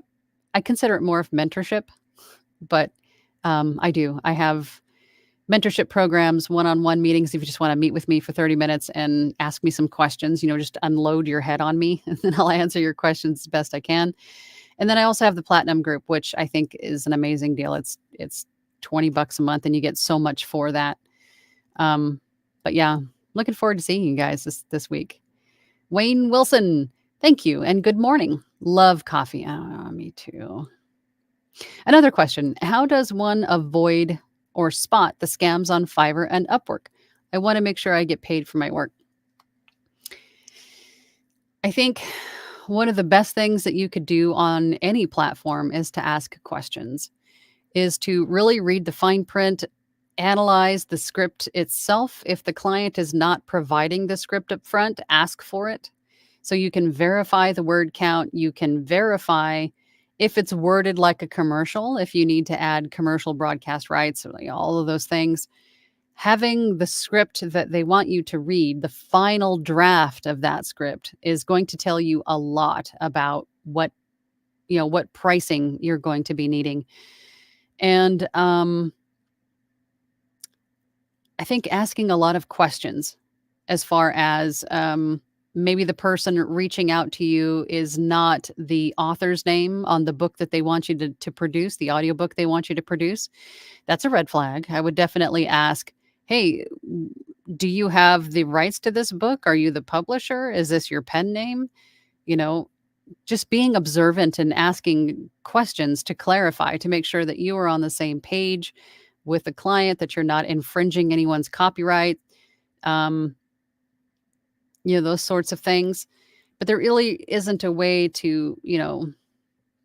consider it more of mentorship, but I do. I have mentorship programs, one-on-one meetings. If you just want to meet with me for 30 minutes and ask me some questions, just unload your head on me and then I'll answer your questions as best I can. And then I also have the platinum group, which I think is an amazing deal. It's $20 a month and you get so much for that. But yeah, looking forward to seeing you guys this week. Wayne Wilson, thank you and good morning. Love coffee. Oh, me too. Another question. How does one avoid or spot the scams on Fiverr and Upwork? I want to make sure I get paid for my work. I think one of the best things that you could do on any platform is to ask questions, is to really read the fine print, analyze the script itself. If the client is not providing the script up front, ask for it. So you can verify the word count. You can verify if it's worded like a commercial, if you need to add commercial broadcast rights, all of those things. Having the script that they want you to read, the final draft of that script, is going to tell you a lot about what pricing you're going to be needing. And I think asking a lot of questions as far as maybe the person reaching out to you is not the author's name on the book that they want you to produce, the audiobook they want you to produce. That's a red flag. I would definitely ask, hey, do you have the rights to this book? Are you the publisher? Is this your pen name? Just being observant and asking questions to clarify, to make sure that you are on the same page with the client, that you're not infringing anyone's copyright, those sorts of things. But there really isn't a way to,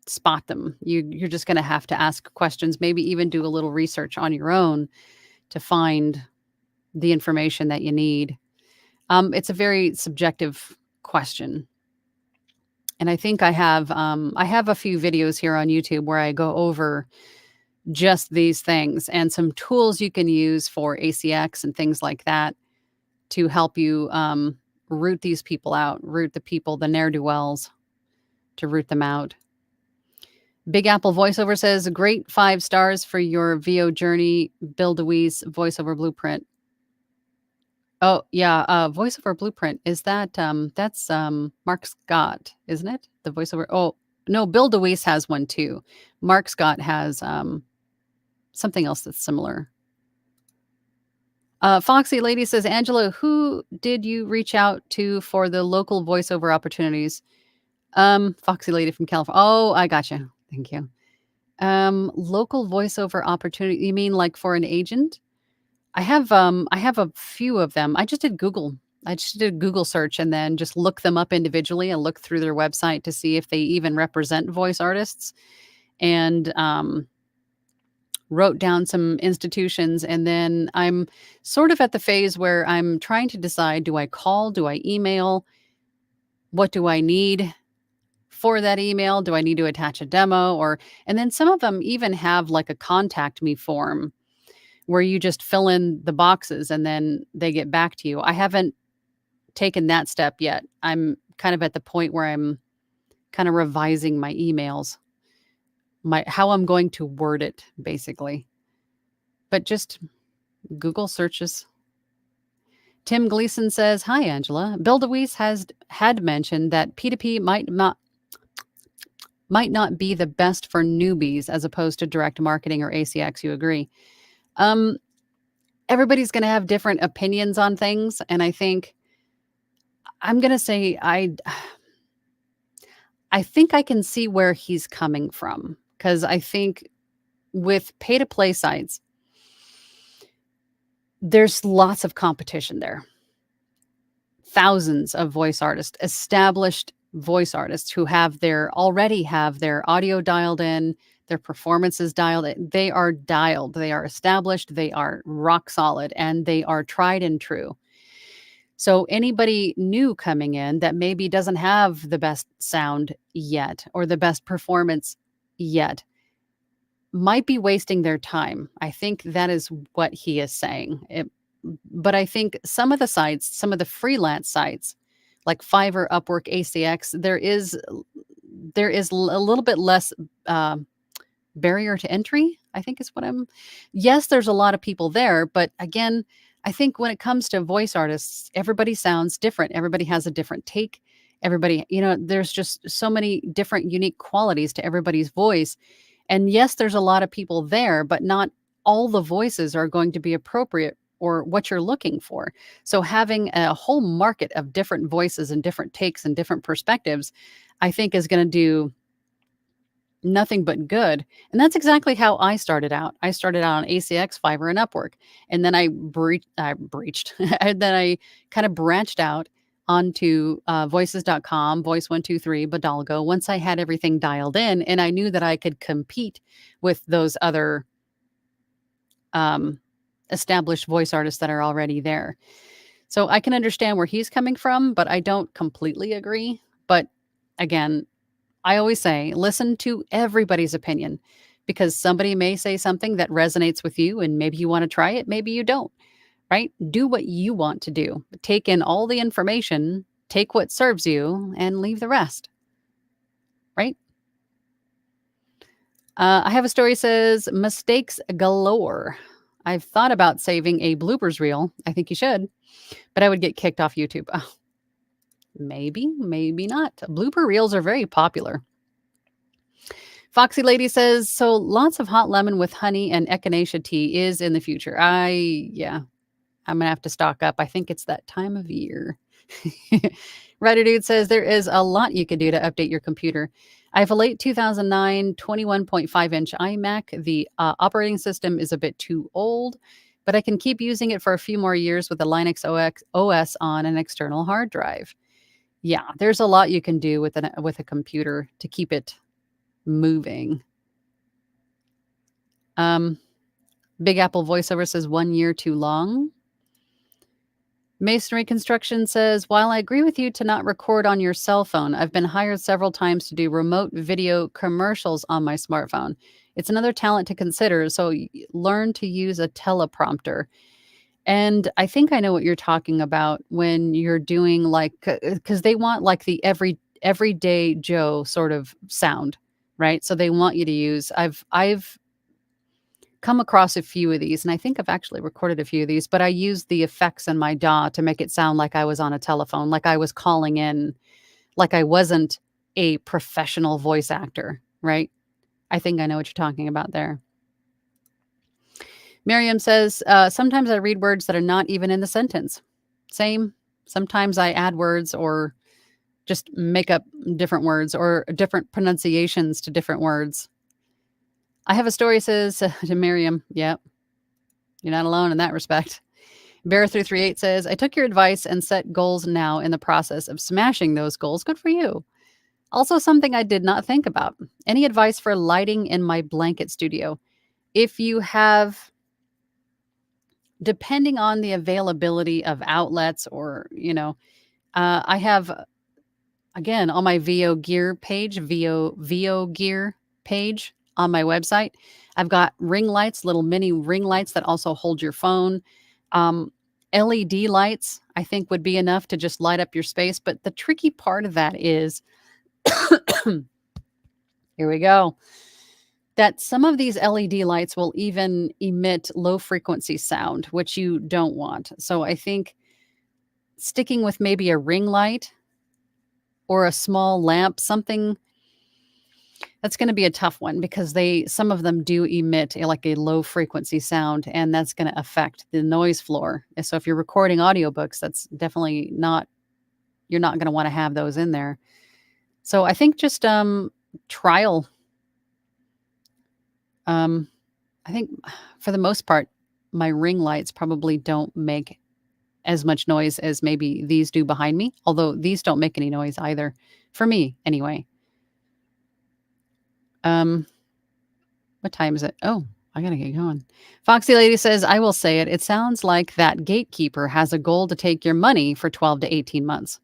spot them. You're just going to have to ask questions, maybe even do a little research on your own to find the information that you need. It's a very subjective question. And I think I have a few videos here on YouTube where I go over just these things and some tools you can use for ACX and things like that to help you root these people out, root the people, the ne'er-do-wells, to root them out. Big Apple Voiceover says, great 5 stars for your VO journey, Bill DeWeese voiceover blueprint. Oh, yeah, voiceover blueprint. Is that, that's Mark Scott, isn't it? The voiceover. Oh, no, Bill DeWeese has one too. Mark Scott has something else that's similar. Foxy Lady says, Angela, who did you reach out to for the local voiceover opportunities? Foxy Lady from California. Oh, I gotcha. Thank you. Local voiceover opportunity. You mean like for an agent? I have a few of them. I just did Google. I just did a Google search and then just look them up individually and look through their website to see if they even represent voice artists. And wrote down some institutions, and then I'm sort of at the phase where I'm trying to decide, do I call, do I email, what do I need for that email? Do I need to attach a demo? And then some of them even have like a contact me form where you just fill in the boxes and then they get back to you. I haven't taken that step yet. I'm kind of at the point where I'm kind of revising my emails, how I'm going to word it, basically. But just Google searches. Tim Gleason says, hi, Angela. Bill DeWeese had mentioned that P2P might not be the best for newbies as opposed to direct marketing or ACX. You agree? Everybody's going to have different opinions on things. And I think I'm going to say I think I can see where he's coming from, because I think with pay-to-play sites, there's lots of competition there. Thousands of voice artists, established voice artists who already have their audio dialed in, their performances dialed in. They are dialed, they are established, they are rock solid, and they are tried and true. So anybody new coming in that maybe doesn't have the best sound yet or the best performance yet might be wasting their time. I think that is what he is saying. But I think some of the sites, some of the freelance sites like Fiverr, Upwork, ACX, there is a little bit less barrier to entry, I think is what yes, there's a lot of people there, but again, I think when it comes to voice artists, everybody sounds different. Everybody has a different take. Everybody, there's just so many different unique qualities to everybody's voice. And yes, there's a lot of people there, but not all the voices are going to be appropriate or what you're looking for. So having a whole market of different voices and different takes and different perspectives, I think is going to do nothing but good. And that's exactly how I started out. I started out on ACX, Fiverr, and Upwork. And then I breached. And then I kind of branched out onto voices.com, Voice123, Bodalgo, once I had everything dialed in and I knew that I could compete with those other established voice artists that are already there. So I can understand where he's coming from, but I don't completely agree. But again, I always say, listen to everybody's opinion, because somebody may say something that resonates with you and maybe you want to try it, maybe you don't, right? Do what you want to do. Take in all the information, take what serves you, and leave the rest, right? I have a story says, mistakes galore. I've thought about saving a bloopers reel. I think you should, but I would get kicked off YouTube. Oh, maybe not. Blooper reels are very popular. Foxy Lady says, so lots of hot lemon with honey and echinacea tea is in the future. I'm going to have to stock up. I think it's that time of year. Writer Dude says, there is a lot you can do to update your computer. I have a late 2009 21.5-inch iMac. The operating system is a bit too old, but I can keep using it for a few more years with a Linux OS on an external hard drive. Yeah, there's a lot you can do with a computer to keep it moving. Big Apple Voiceover says 1 year too long. Masonry Construction says, while I agree with you to not record on your cell phone, I've been hired several times to do remote video commercials on my smartphone. It's another talent to consider, so learn to use a teleprompter. And I think I know what you're talking about when you're doing like, because they want like the everyday Joe sort of sound, right? So they want you to use. I've come across a few of these, and I think I've actually recorded a few of these. But I used the effects in my DAW to make it sound like I was on a telephone, like I was calling in, like I wasn't a professional voice actor, right? I think I know what you're talking about there. Miriam says, sometimes I read words that are not even in the sentence. Same. Sometimes I add words or just make up different words or different pronunciations to different words. I have a story, says to Miriam. Yep. You're not alone in that respect. Bear338 says, I took your advice and set goals now in the process of smashing those goals. Good for you. Also, something I did not think about. Any advice for lighting in my blanket studio? If you have, depending on the availability of outlets or, I have, again, on my VO Gear page, VO Gear page on my website, I've got ring lights, little mini ring lights that also hold your phone. Um, LED lights, I think, would be enough to just light up your space. But the tricky part of that is, here we go, that some of these LED lights will even emit low frequency sound, which you don't want. So I think sticking with maybe a ring light or a small lamp, something that's going to be a tough one because some of them do emit like a low frequency sound, and that's going to affect the noise floor. And so if you're recording audiobooks, that's definitely not, you're not going to want to have those in there. So I think just trial. I think for the most part, my ring lights probably don't make as much noise as maybe these do behind me, although these don't make any noise either, for me anyway. What time is it? Oh, I gotta get going. Foxy Lady says, I will say it. It sounds like that gatekeeper has a goal to take your money for 12 to 18 months.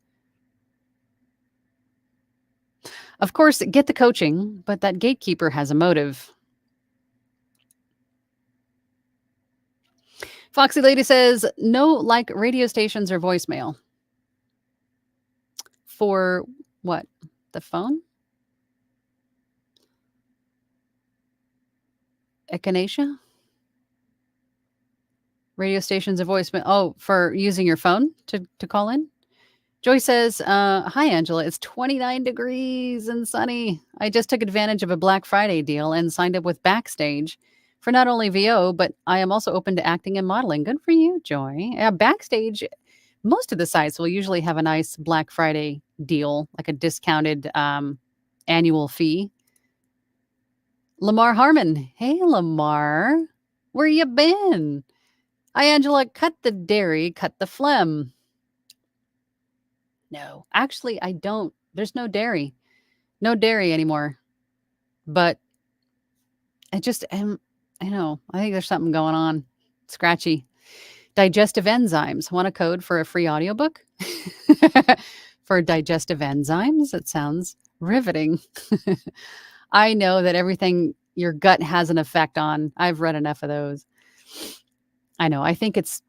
Of course, get the coaching, but that gatekeeper has a motive. Foxy Lady says, no, like radio stations or voicemail. For what? The phone? Echinacea? Radio stations and voicemail. Oh, for using your phone to call in? Joy says, hi, Angela. It's 29 degrees and sunny. I just took advantage of a Black Friday deal and signed up with Backstage for not only VO, but I am also open to acting and modeling. Good for you, Joy. Yeah, Backstage, most of the sites will usually have a nice Black Friday deal, like a discounted annual fee. Lamar Harmon. Hey, Lamar. Where you been? Hi, Angela. Cut the dairy, cut the phlegm. No, actually, I don't. There's no dairy. No dairy anymore. But I just am, I know. I think there's something going on. Scratchy. Digestive enzymes. Want a code for a free audiobook? For digestive enzymes? It sounds riveting. I know that everything your gut has an effect on. I've read enough of those. I know. I think it's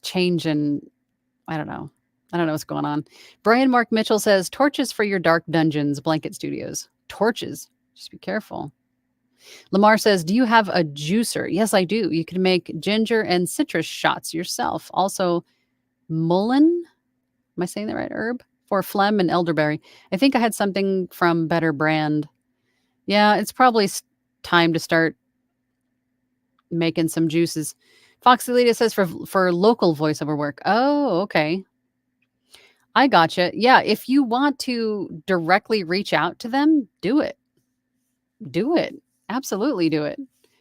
changing. I don't know. I don't know what's going on. Brian Mark Mitchell says, torches for your dark dungeons, Blanket Studios. Torches. Just be careful. Lamar says, do you have a juicer? Yes, I do. You can make ginger and citrus shots yourself. Also, mullein. Am I saying that right? Herb? For phlegm and elderberry. I think I had something from Better Brand. Yeah, it's probably time to start making some juices. Foxy Lita says for local voiceover work. Oh, okay. I gotcha. Yeah, if you want to directly reach out to them, do it. Do it. Absolutely do it.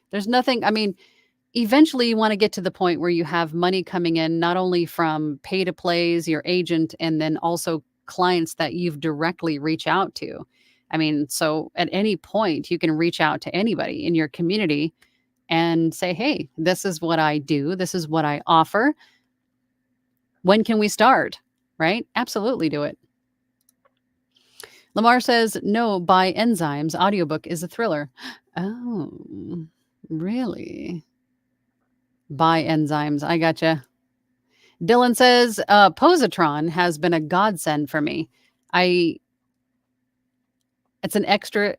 There's nothing, I mean, eventually you want to get to the point where you have money coming in, not only from pay to plays, your agent, and then also clients that you've directly reach out to. I mean, so at any point you can reach out to anybody in your community and say, hey, this is what I do. This is what I offer. When can we start? Right? Absolutely do it. Lamar says, no, by Enzymes. Audiobook is a thriller. Oh, really? By Enzymes. I gotcha. Dylan says, Positron has been a godsend for me. I It's an extra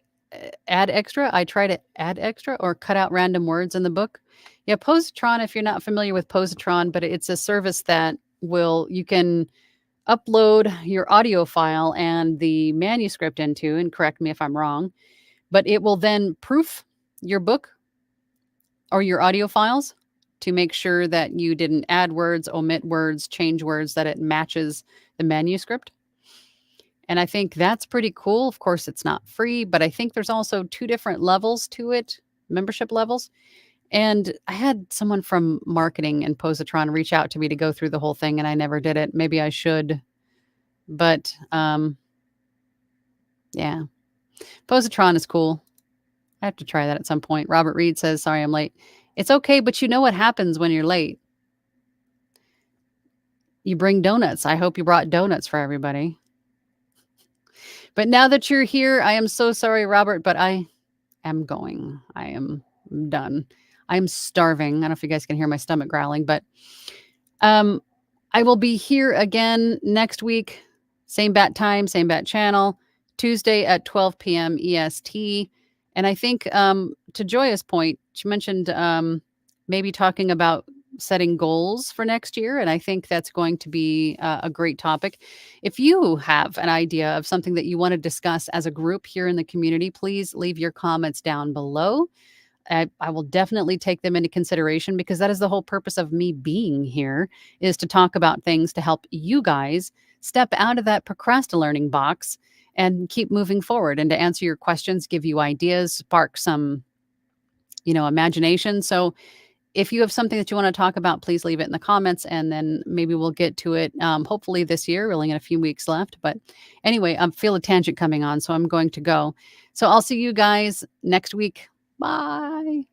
add extra. I try to add extra or cut out random words in the book. Yeah, Positron, if you're not familiar with Positron, but it's a service that you can upload your audio file and the manuscript into, and correct me if I'm wrong, but it will then proof your book or your audio files to make sure that you didn't add words, omit words, change words, that it matches the manuscript. And I think that's pretty cool. Of course, it's not free, but I think there's also 2 different levels to it, membership levels. And I had someone from marketing and Positron reach out to me to go through the whole thing, and I never did it. Maybe I should, but, yeah. Positron is cool. I have to try that at some point. Robert Reed says, "Sorry, I'm late." It's okay, but you know what happens when you're late. You bring donuts. I hope you brought donuts for everybody. But now that you're here, I am so sorry, Robert, but I am going. I am done. I'm starving. I don't know if you guys can hear my stomach growling, but um, I will be here again next week. Same bat time, same bat channel, Tuesday at 12 p.m. EST. And I think to Joya's point, she mentioned maybe talking about setting goals for next year. And I think that's going to be a great topic. If you have an idea of something that you want to discuss as a group here in the community, please leave your comments down below. I will definitely take them into consideration, because that is the whole purpose of me being here, is to talk about things to help you guys step out of that procrastin-learning box and keep moving forward, and to answer your questions, give you ideas, spark some, imagination. So if you have something that you want to talk about, please leave it in the comments, and then maybe we'll get to it hopefully this year. We're only got a few weeks left. But anyway, I feel a tangent coming on, so I'm going to go. So I'll see you guys next week. Bye.